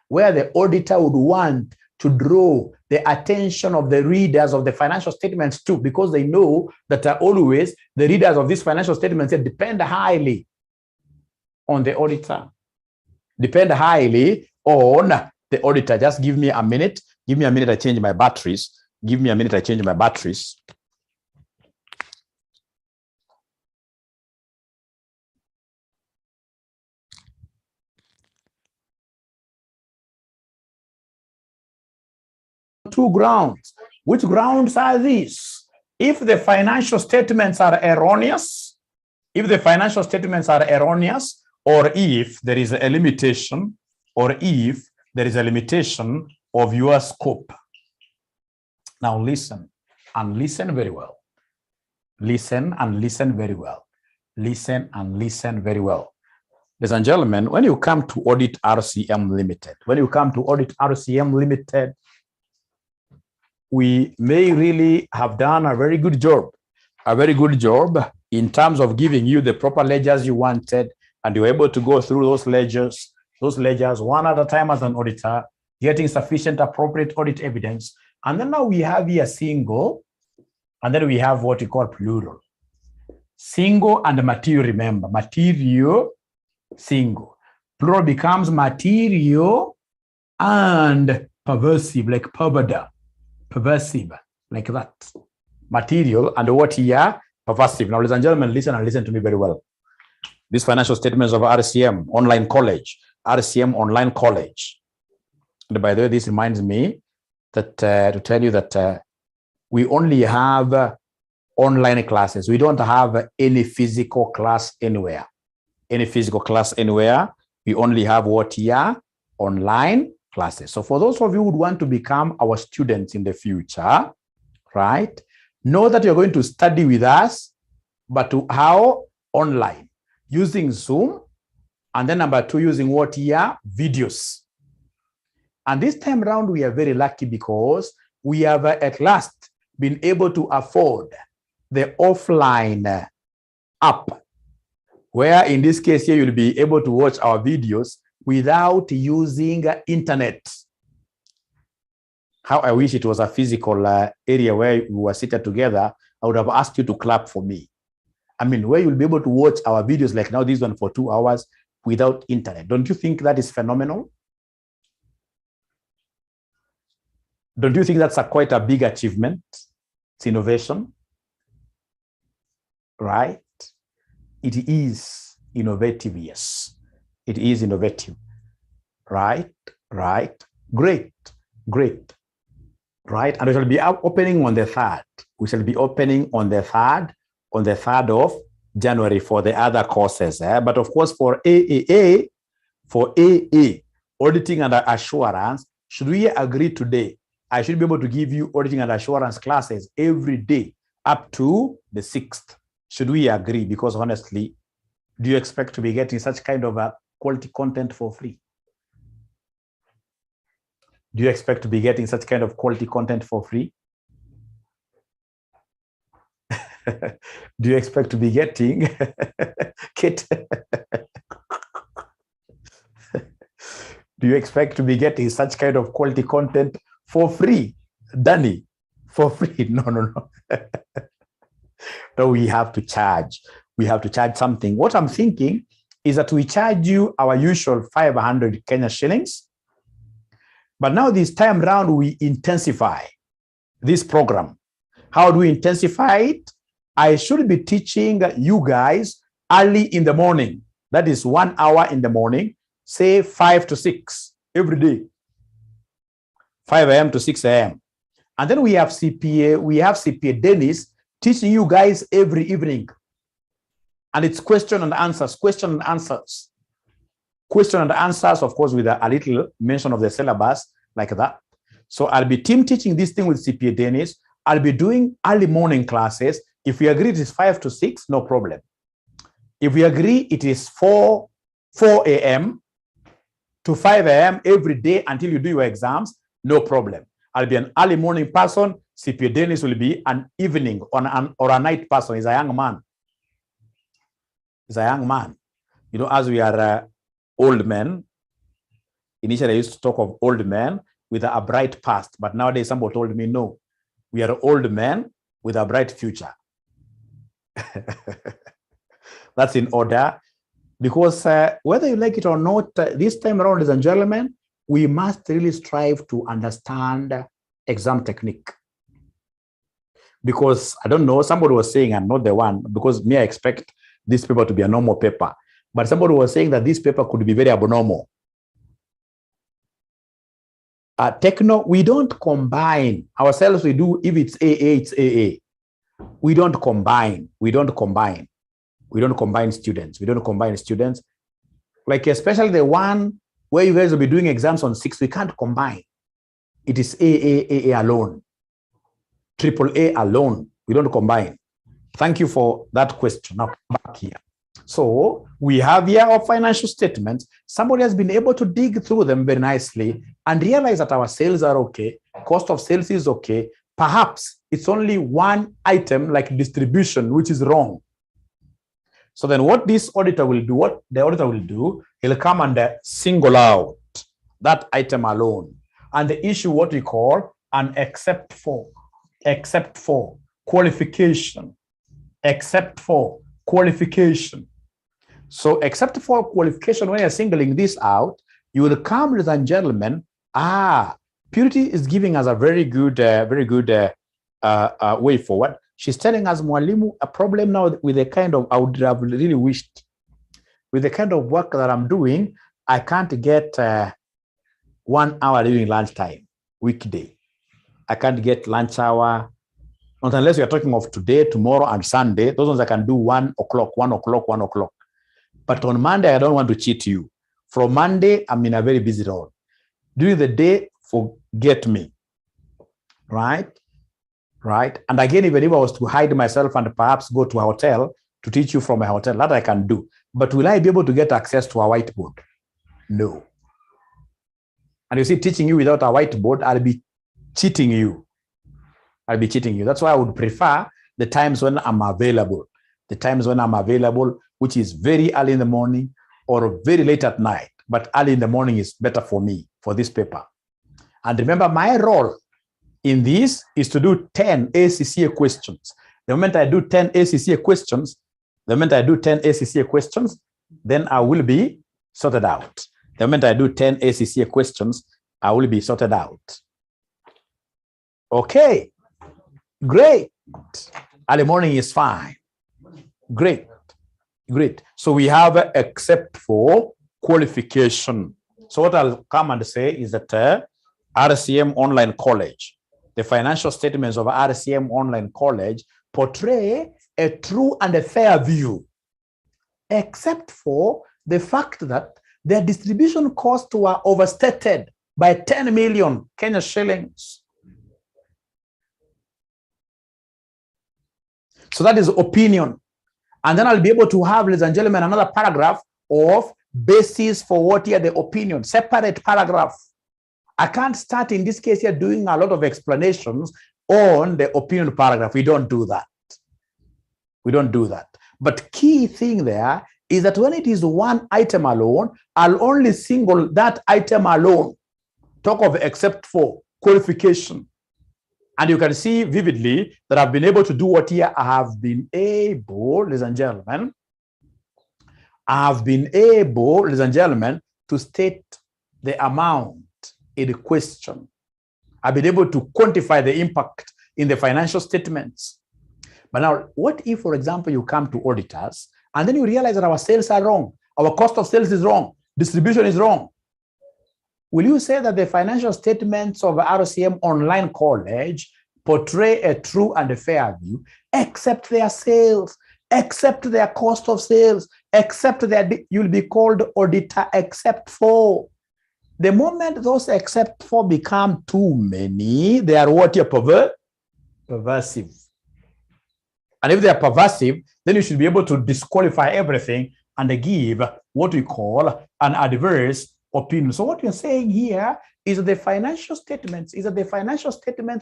where the auditor would want to draw the attention of the readers of the financial statements too, because they know that always the readers of these financial statements depend highly on the auditor. Depend highly on the auditor. Just give me a minute. Give me a minute, I change my batteries. Give me a minute, I change my batteries. Two grounds. Which grounds are these? If the financial statements are erroneous, or if there is a limitation, of your scope. Now listen, and listen very well. Listen and listen very well. Listen and listen very well. Ladies and gentlemen, when you come to audit RCM Limited, we may really have done a very good job in terms of giving you the proper ledgers you wanted, and you were able to go through those ledgers one at a time as an auditor, getting sufficient appropriate audit evidence. And then now we have here single, and then we have what we call plural. Single and material, remember, material, single. Plural becomes material and perversive, like perverter. Perversive, like that. Material and what here? Perversive. Now, ladies and gentlemen, listen and listen to me very well. These financial statements of RCM Online College. And by the way, this reminds me that to tell you that we only have online classes. We don't have any physical class anywhere. We only have what here? Online classes. So for those of you who would want to become our students in the future, right? Know that you're going to study with us, but how? Online, using Zoom, and then number two, using what here? Videos. And this time around, we are very lucky because we have at last been able to afford the offline app, where in this case here, you'll be able to watch our videos without using internet. How I wish it was a physical area where we were seated together. I would have asked you to clap for me. I mean, where you'll be able to watch our videos like now this one for 2 hours without internet. Don't you think that is phenomenal? Don't you think that's quite a big achievement? It's innovation, right? It is innovative, yes. It is innovative, right? Great. Right, and we shall be opening on the 3rd. We shall be opening on the 3rd of January for the other courses. But of course, for AA, auditing and assurance, should we agree today, I should be able to give you auditing and assurance classes every day up to the 6th. Should we agree? Because honestly, do you expect to be getting such kind of a quality content for free? Do you expect to be getting such kind of quality content for free? Do you expect to be getting Kit? Do you expect to be getting such kind of quality content for free? Danny, for free? No. No, we have to charge. We have to charge something. What I'm thinking is that we charge you our usual 500 Kenya shillings. But now this time round, we intensify this program. How do we intensify it? I should be teaching you guys early in the morning. That is 1 hour in the morning, say 5 to 6 every day, 5 a.m. to 6 a.m. And then we have CPA Dennis teaching you guys every evening. And it's question and answers, of course, with a little mention of the syllabus like that. So I'll be team teaching this thing with CPA Dennis. I'll be doing early morning classes. If we agree it is 5 to 6, no problem. If we agree it is 4 a.m. to 5 a.m. every day until you do your exams, no problem. I'll be an early morning person. CPA Dennis will be an evening or a night person. He's a young man. He's a young man. You know, as we are old men, initially I used to talk of old men with a bright past, but nowadays somebody told me, no, we are old men with a bright future. That's in order, because whether you like it or not, this time around, ladies and gentlemen, we must really strive to understand exam technique. Because I don't know, somebody was saying, I'm not the one, because me, I expect this paper to be a normal paper, but somebody was saying that this paper could be very abnormal. We don't combine ourselves. We do, if it's AA, it's AA. We don't combine students. Like especially the one where you guys will be doing exams on 6, we can't combine. It is AA alone, AAA alone. We don't combine. Thank you for that question. Now back here. So we have here our financial statements. Somebody has been able to dig through them very nicely and realize that our sales are okay, cost of sales is okay. Perhaps it's only one item like distribution, which is wrong. So then what the auditor will do, he'll come and single out that item alone and issue what we call an except for qualification. So except for qualification, when you're singling this out, you will come, ladies and gentlemen, Purity is giving us a very good way forward. She's telling us, Mwalimu, a problem now with the kind of, I would have really wished, with the kind of work that I'm doing, I can't get 1 hour during lunchtime, weekday. I can't get lunch hour, not unless you're talking of today, tomorrow, and Sunday. Those ones I can do 1 o'clock. But on Monday, I don't want to cheat you. From Monday, I'm in a very busy role. During the day, forget me, right? And again, even if I was to hide myself and perhaps go to a hotel to teach you from a hotel, that I can do. But will I be able to get access to a whiteboard? No. And you see, teaching you without a whiteboard, I'll be cheating you. That's why I would prefer the times when I'm available. Which is very early in the morning or very late at night. But early in the morning is better for me for this paper. And remember, my role in this is to do 10 ACCA questions. The moment I do 10 ACCA questions, then I will be sorted out. The moment I do 10 ACCA questions, I will be sorted out. Okay, great. Early morning is fine. Great. So we have except for qualification. So what I'll come and say is that RCM Online College, the financial statements of RCM Online College portray a true and a fair view, except for the fact that their distribution costs were overstated by 10 million Kenya shillings. So that is opinion. And then I'll be able to have, ladies and gentlemen, another paragraph of basis for what here the opinion, separate paragraph. I can't start in this case here doing a lot of explanations on the opinion paragraph. We don't do that. But key thing there is that when it is one item alone, I'll only single that item alone. Talk of except for qualification. And you can see vividly that I've been able to do what here I have been able, ladies and gentlemen, to state the amount in the question. I've been able to quantify the impact in the financial statements. But now, what if, for example, you come to auditors and then you realize that our sales are wrong? Our cost of sales is wrong. Distribution is wrong. Will you say that the financial statements of RCM Online College portray a true and a fair view, except their sales, except their cost of sales, except their, you'll be called auditor except for. The moment those except for become too many, they are what? Perversive. And if they are perversive, then you should be able to disqualify everything and give what we call an adverse opinion. So what you're saying here is that the financial statements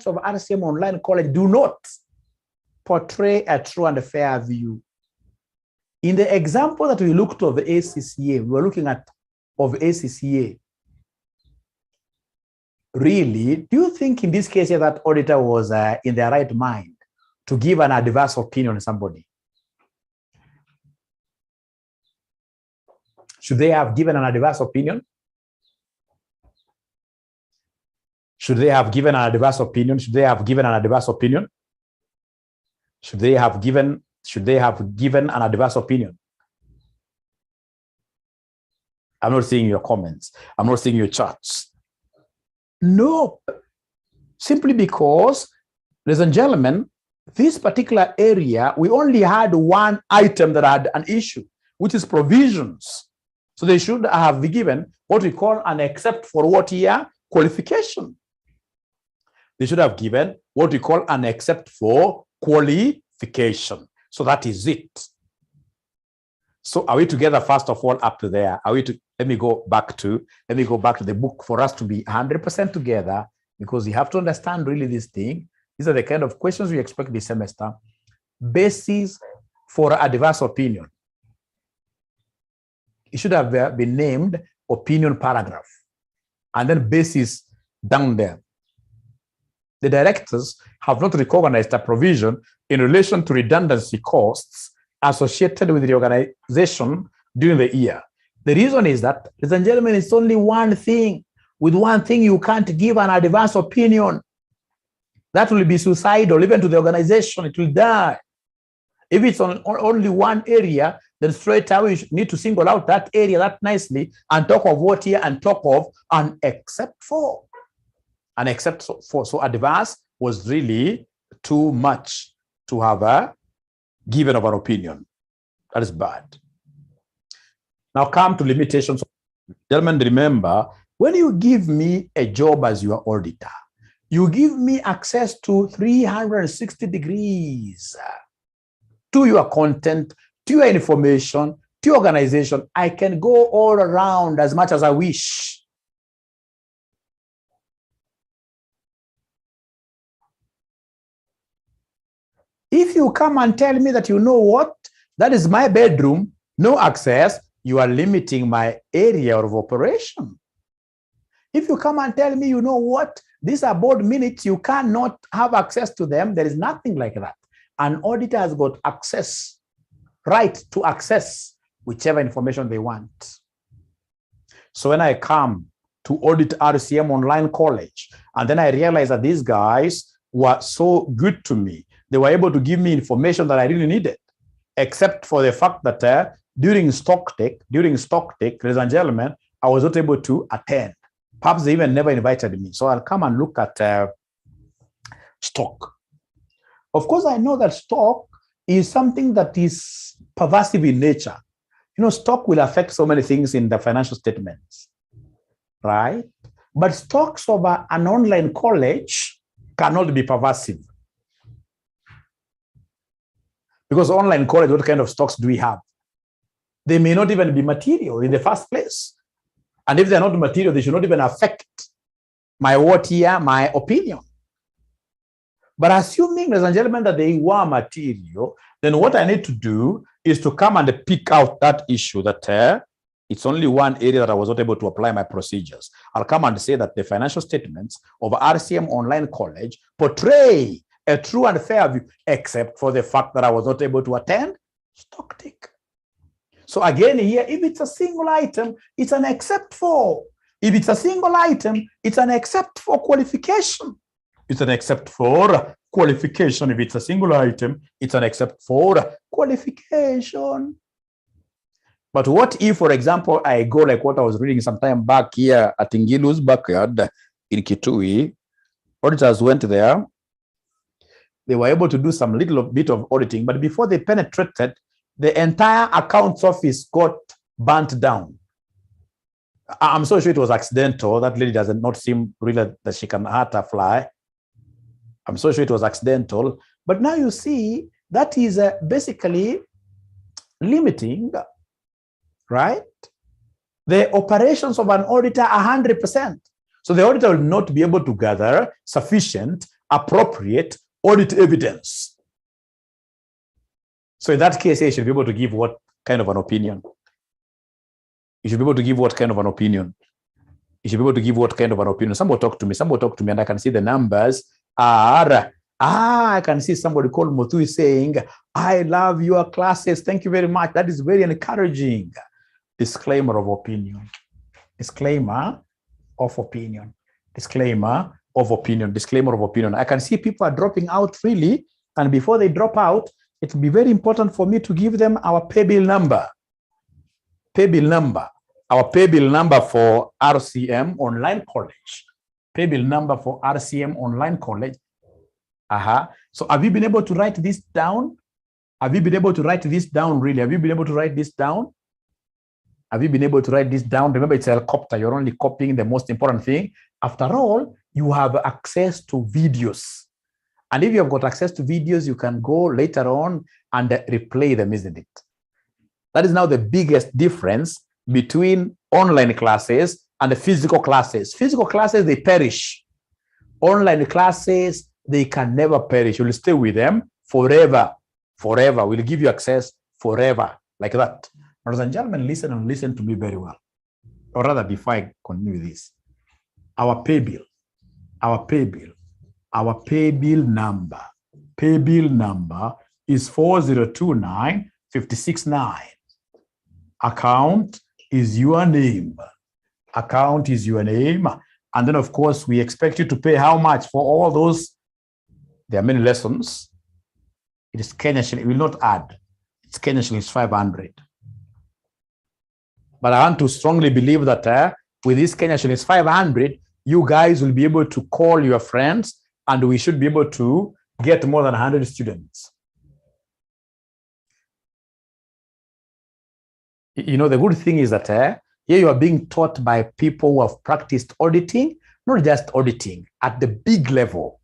of RCM Online College do not portray a true and a fair view. In the example that we looked of the ACCA, we were looking at of ACCA. Really, do you think in this case that auditor was in their right mind to give an adverse opinion on somebody? Should they have given an adverse opinion? Should they have given an adverse opinion? Should they have given an adverse opinion? Should they have given an adverse opinion? I'm not seeing your comments. I'm not seeing your charts. No, simply because, ladies and gentlemen, this particular area, we only had one item that had an issue, which is provisions. So they should have given what we call an except for what here? Qualification. They should have given what we call an except for qualification. So that is it. So are we together first of all up to there? Let me go back to the book for us to be 100% together, because you have to understand really this thing. These are the kind of questions we expect this semester. Basis for adverse opinion. It should have been named opinion paragraph, and then basis down there. The directors have not recognized a provision in relation to redundancy costs associated with the organization during the year. The reason is that, ladies and gentlemen, it's only one thing. With one thing, you can't give an adverse opinion. That will be suicidal, even to the organization, it will die. If it's on only one area, then straight away you need to single out that area that nicely and talk of what here and talk of an except for. An except for. So adverse was really too much to have given of an opinion. That is bad. Now come to limitations. Gentlemen, remember, when you give me a job as your auditor, you give me access to 360 degrees to your content, to your information, to your organization. I can go all around as much as I wish. If you come and tell me that, you know what, that is my bedroom, no access, you are limiting my area of operation. If you come and tell me, you know what, these are board minutes, you cannot have access to them, there is nothing like that. An auditor has got access, right to access whichever information they want. So when I come to audit RCM Online College, and then I realize that these guys were so good to me, they were able to give me information that I really needed, except for the fact that during stock take, ladies and gentlemen, I was not able to attend. Perhaps they even never invited me. So I'll come and look at stock. Of course, I know that stock is something that is pervasive in nature. You know, stock will affect so many things in the financial statements, right? But stocks of an online college cannot be pervasive. Because online college, what kind of stocks do we have? They may not even be material in the first place. And if they're not material, they should not even affect my my opinion. But assuming, ladies and gentlemen, that they were material, then what I need to do is to come and pick out that issue that it's only one area that I was not able to apply my procedures. I'll come and say that the financial statements of RCM Online College portray a true and fair view, except for the fact that I was not able to attend stock take. So again here, if it's a single item, it's an except for. If it's a single item, it's an except for qualification. It's an except for qualification. If it's a single item, it's an except for qualification. But what if, for example, I go like what I was reading some time back here at Ingilu's backyard in Kitui? Auditors went there. They were able to do some little bit of auditing, but before they penetrated, the entire accounts office got burnt down. I'm so sure it was accidental. That lady does not seem really that she can hurt a fly. I'm so sure it was accidental. But now you see, that is basically limiting, right, the operations of an auditor 100%. So the auditor will not be able to gather sufficient, appropriate audit evidence. So in that case, you should be able to give what kind of an opinion? You should be able to give what kind of an opinion? You should be able to give what kind of an opinion? Somebody talk to me, and I can see the numbers are, I can see somebody called Muthui saying, I love your classes. Thank you very much. That is very encouraging. Disclaimer of opinion. Disclaimer of opinion. Disclaimer of opinion. Disclaimer of opinion. I can see people are dropping out freely, and before they drop out, it will be very important for me to give them our pay bill number. Pay bill number. Our pay bill number for RCM Online College. Pay bill number for RCM Online College. So have you been able to write this down? Have you been able to write this down, really? Have you been able to write this down? Have you been able to write this down? Remember, it's a helicopter. You're only copying the most important thing. After all, you have access to videos. And if you have got access to videos, you can go later on and replay them, isn't it? That is now the biggest difference between online classes and the physical classes. Physical classes, they perish. Online classes, they can never perish. You'll stay with them forever. Forever. We'll give you access forever. Like that. Brothers and gentlemen, listen and listen to me very well. Or rather, before I continue this, our pay bill number is 4029569. Account is your name. Account is your name. And then, of course, we expect you to pay how much for all those? There are many lessons. It is Kenya shilling. It will not add. It's Kenya shilling, it's 500. But I want to strongly believe that with this Kenya shilling, it's 500, you guys will be able to call your friends, and we should be able to get more than 100 students. You know, the good thing is that here you are being taught by people who have practiced auditing, not just auditing, at the big level.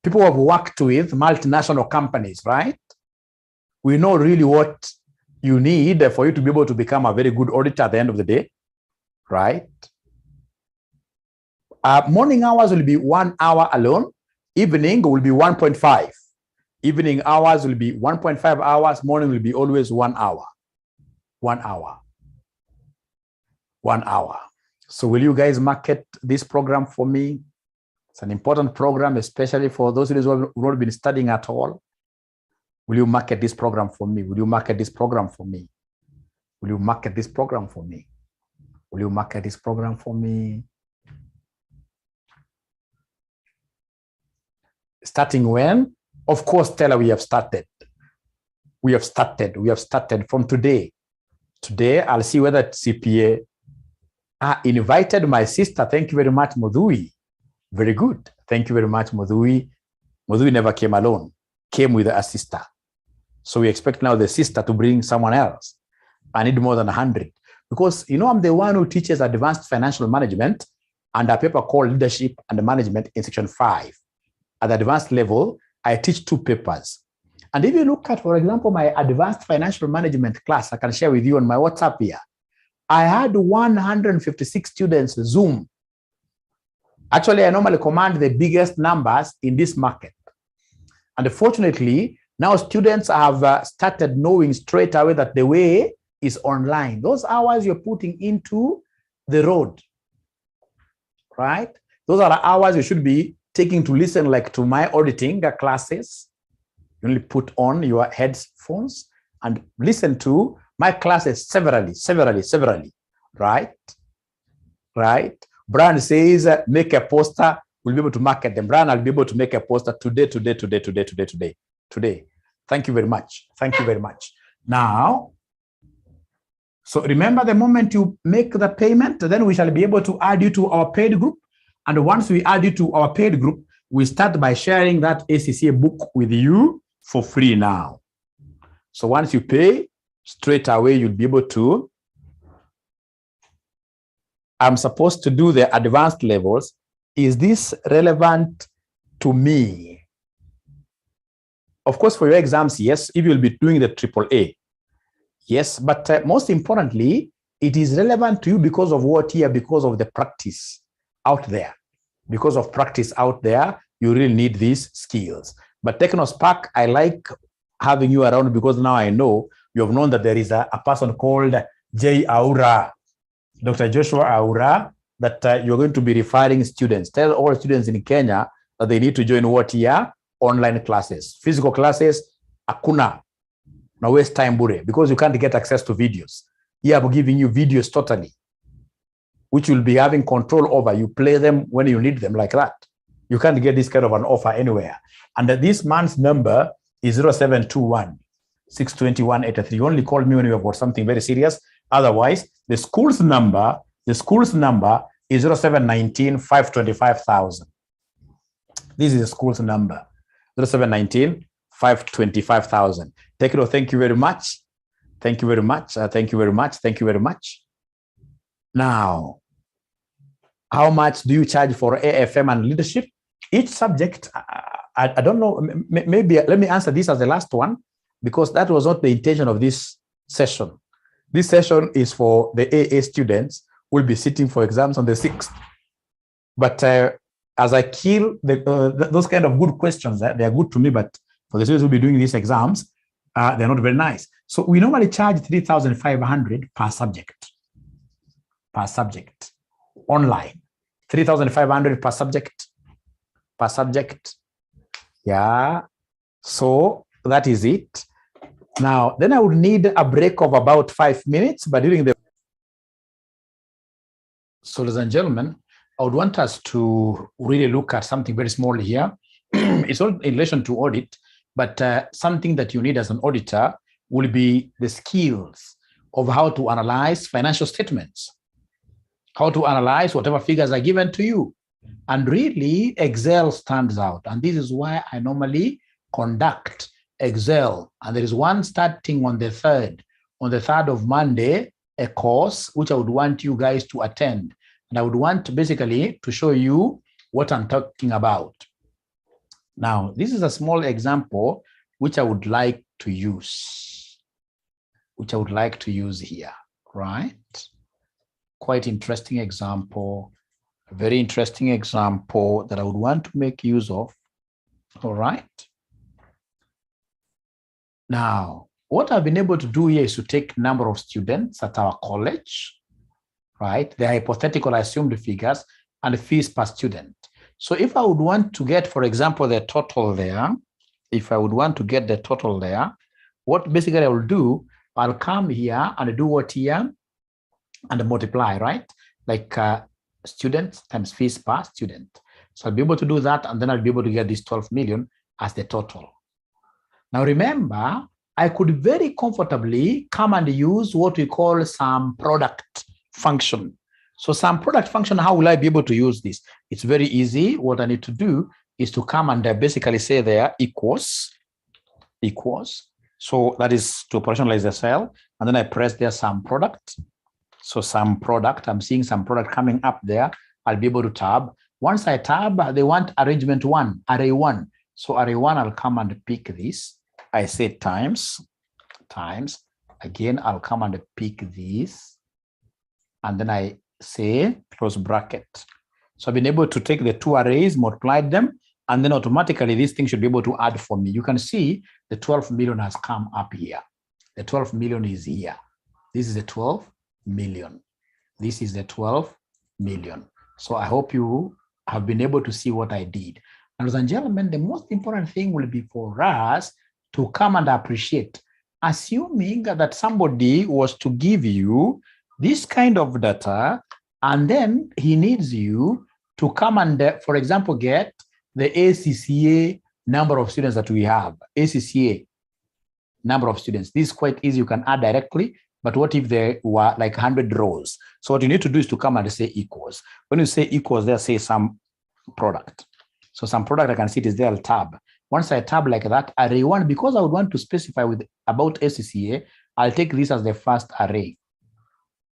People who have worked with multinational companies, right? We know really what you need for you to be able to become a very good auditor at the end of the day, right? Morning hours will be 1 hour alone. Evening will be 1.5. Evening hours will be 1.5 hours. Morning will be always 1 hour. 1 hour. 1 hour. So will you guys market this program for me? It's an important program, especially for those who have not been studying at all. Will you market this program for me? Will you market this program for me? Will you market this program for me? Will you market this program for me? Starting when? Of course, Stella, we have started. We have started from today. Today, I'll see whether CPA invited my sister. Thank you very much, Mudhui. Very good. Thank you very much, Mudhui. Mudhui never came alone, came with a sister. So we expect now the sister to bring someone else. I need more than 100. Because, you know, I'm the one who teaches advanced financial management and a paper called Leadership and Management in section 5. At the advanced level, I teach 2 papers. And if you look at, for example, my advanced financial management class, I can share with you on my WhatsApp here. I had 156 students Zoom. Actually, I normally command the biggest numbers in this market. And fortunately, now students have started knowing straight away that the way is online. Those hours you're putting into the road, right? Those are the hours you should be taking to listen like to my auditing classes. You only put on your headphones and listen to my classes severally, right? Right? Brian says, make a poster. We'll be able to market them. Brian, I'll be able to make a poster today. Thank you very much. Thank you very much. Now, So remember, the moment you make the payment, then we shall be able to add you to our paid group. And once we add you to our paid group, we start by sharing that ACCA book with you for free now. So once you pay, straight away, you'll be able to. I'm supposed to do the advanced levels. Is this relevant to me? Of course, for your exams, yes, if you'll be doing the AAA. Yes, but most importantly, it is relevant to you because of what here? Because of the practice out there. Because of practice out there, you really need these skills. But TechnoSpark, I like having you around because now I know you have known that there is a person called J. Aura, Dr. Joshua Aura, that you're going to be referring students. Tell all students in Kenya that they need to join what here? Online classes. Physical classes, akuna. Now waste time bure, because you can't get access to videos. Here I'm giving you videos totally, which you'll be having control over. You play them when you need them like that. You can't get this kind of an offer anywhere. And this month's number is 0721 621 83. You only call me when you have got something very serious. Otherwise, the school's number is 0719 525,000. This is the school's number, 0719 525,000. Tekno, thank you very much. Thank you very much. Thank you very much. Thank you very much. Now, how much do you charge for AFM and leadership? Each subject, I don't know, maybe let me answer this as the last one, because that was not the intention of this session. This session is for the AA students who will be sitting for exams on the 6th. But as I kill those kind of good questions, they are good to me, but for the students who will be doing these exams, they're not very nice. So we normally charge 3,500 per subject. Per subject. Online. 3,500 per subject. Per subject. Yeah. So that is it. Now, then I would need a break of about 5 minutes, but during the... So, ladies and gentlemen, I would want us to really look at something very small here. It's all in relation to audit, but something that you need as an auditor will be the skills of how to analyze financial statements, how to analyze whatever figures are given to you. And really, Excel stands out. And this is why I normally conduct Excel. And there is one starting on the 3rd of Monday, a course which I would want you guys to attend. And I would want basically to show you what I'm talking about. Now, this is a small example which I would like to use, here, right? Quite interesting example, a very interesting example that I would want to make use of, all right? Now, what I've been able to do here is to take number of students at our college, right? The hypothetical assumed figures and the fees per student. So if I would want to get, for example, the total there, what basically I will do, I'll come here and do what here and multiply, right? Like students times fees per student. So I'll be able to do that, and then I'll be able to get this 12 million as the total. Now remember, I could very comfortably come and use what we call some product function. So some product function, how will I be able to use this? It's very easy. What I need to do is to come and basically say there equals. So that is to operationalize the cell. And then I press there some product. So some product, I'm seeing some product coming up there. I'll be able to tab. Once I tab, they want arrangement 1, array 1. So array 1, I'll come and pick this. I say times. Again, I'll come and pick this. And then I say close bracket. So I've been able to take the two arrays, multiplied them, and then automatically this thing should be able to add for me. You can see the 12 million has come up here. The 12 million is here. This is the 12 million. This is the 12 million. So I hope you have been able to see what I did. Ladies and gentlemen, the most important thing will be for us to come and appreciate, assuming that somebody was to give you this kind of data, and then he needs you to come and, for example, get the ACCA number of students that we have. ACCA number of students. This is quite easy. You can add directly But what if there were like 100 rows? So what you need to do is to come and say equals. When you say equals, there say some product. So some product, I can see it is there, I'll tab. Once I tab like that, array 1, because I would want to specify with about ACCA, I'll take this as the first array,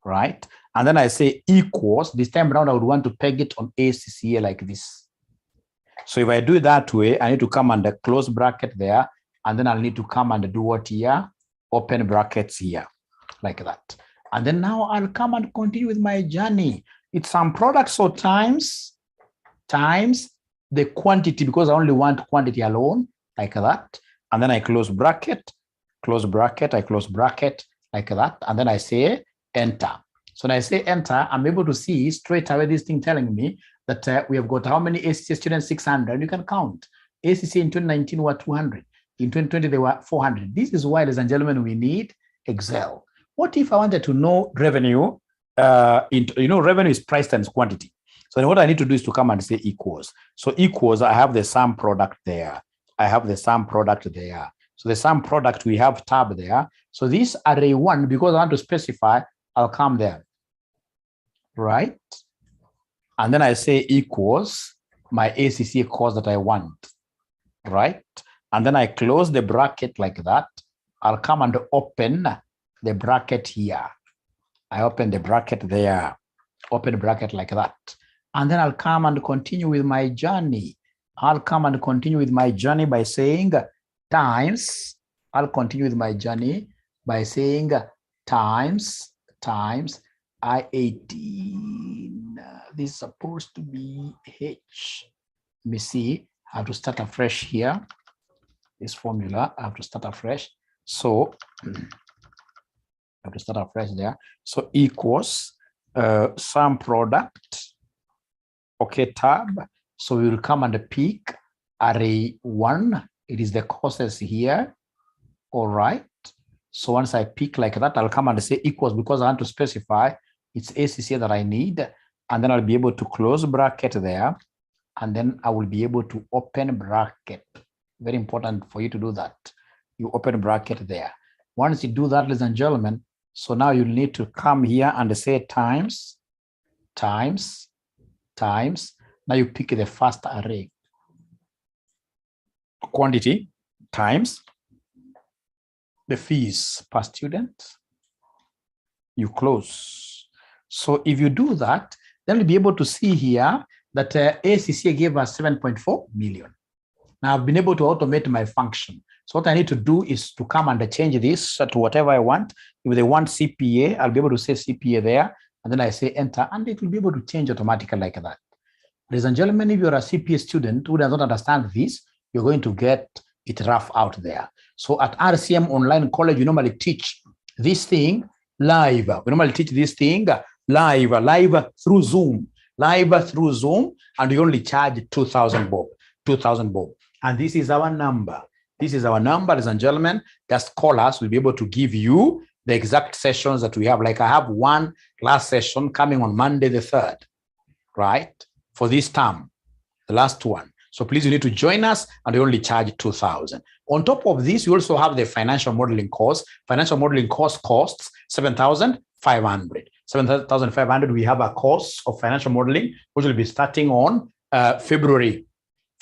right? And then I say equals. This time around, I would want to peg it on ACCA like this. So if I do it that way, I need to come under close bracket there, and then I'll need to come and do what here? Open brackets here, like that. And then now I'll come and continue with my journey. It's some products or times the quantity, because I only want quantity alone, like that. And then I close bracket, I close bracket, like that. And then I say enter. So when I say enter, I'm able to see straight away this thing telling me that we have got how many ACCA students? 600. You can count. ACCA in 2019 were 200. In 2020, they were 400. This is why, ladies and gentlemen, we need Excel. What if I wanted to know revenue? Revenue is price times quantity. So then what I need to do is to come and say equals. So equals, I have the sum product there. So the sum product, we have tab there. So this array 1, because I want to specify, I'll come there, right? And then I say equals my ACCA course that I want, right? And then I close the bracket like that. I'll come and open the bracket here. I open the bracket there, open bracket like that. And then I'll come and continue with my journey. I'll come and continue with my journey by saying times. I'll continue with my journey by saying times I-18. This is supposed to be H. Let me see. I have to start afresh here. This formula, I have to start afresh. So I have to start afresh there. So equals sum product. Okay, tab. So we will come and pick array 1. It is the courses here. All right. So once I pick like that, I'll come and say equals, because I want to specify it's ACCA that I need. And then I'll be able to close bracket there. And then I will be able to open bracket. Very important for you to do that. You open bracket there. Once you do that, ladies and gentlemen, so now you need to come here and say times. Now you pick the first array. Quantity times the fees per student. You close. So if you do that, then you'll be able to see here that ACCA gave us 7.4 million. Now I've been able to automate my function. So what I need to do is to come and change this to whatever I want. If they want CPA, I'll be able to say CPA there. And then I say enter, and it will be able to change automatically like that. Ladies and gentlemen, if you're a CPA student who does not understand this, you're going to get it rough out there. So at RCM Online College, we normally teach this thing live. We normally teach this thing live through Zoom. And we only charge 2,000 bob. And this is our number. Ladies and gentlemen. Just call us. We'll be able to give you the exact sessions that we have. Like I have one last session coming on Monday the 3rd, right? For this term, the last one. So please, you need to join us, and we only charge 2,000. On top of this, we also have the financial modeling course. Financial modeling course costs 7,500. 7,500. We have a course of financial modeling, which will be starting on February.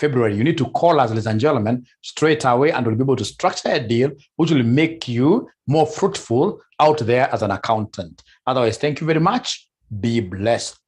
You need to call us, ladies and gentlemen, straight away, and we'll be able to structure a deal which will make you more fruitful out there as an accountant. Otherwise, thank you very much. Be blessed.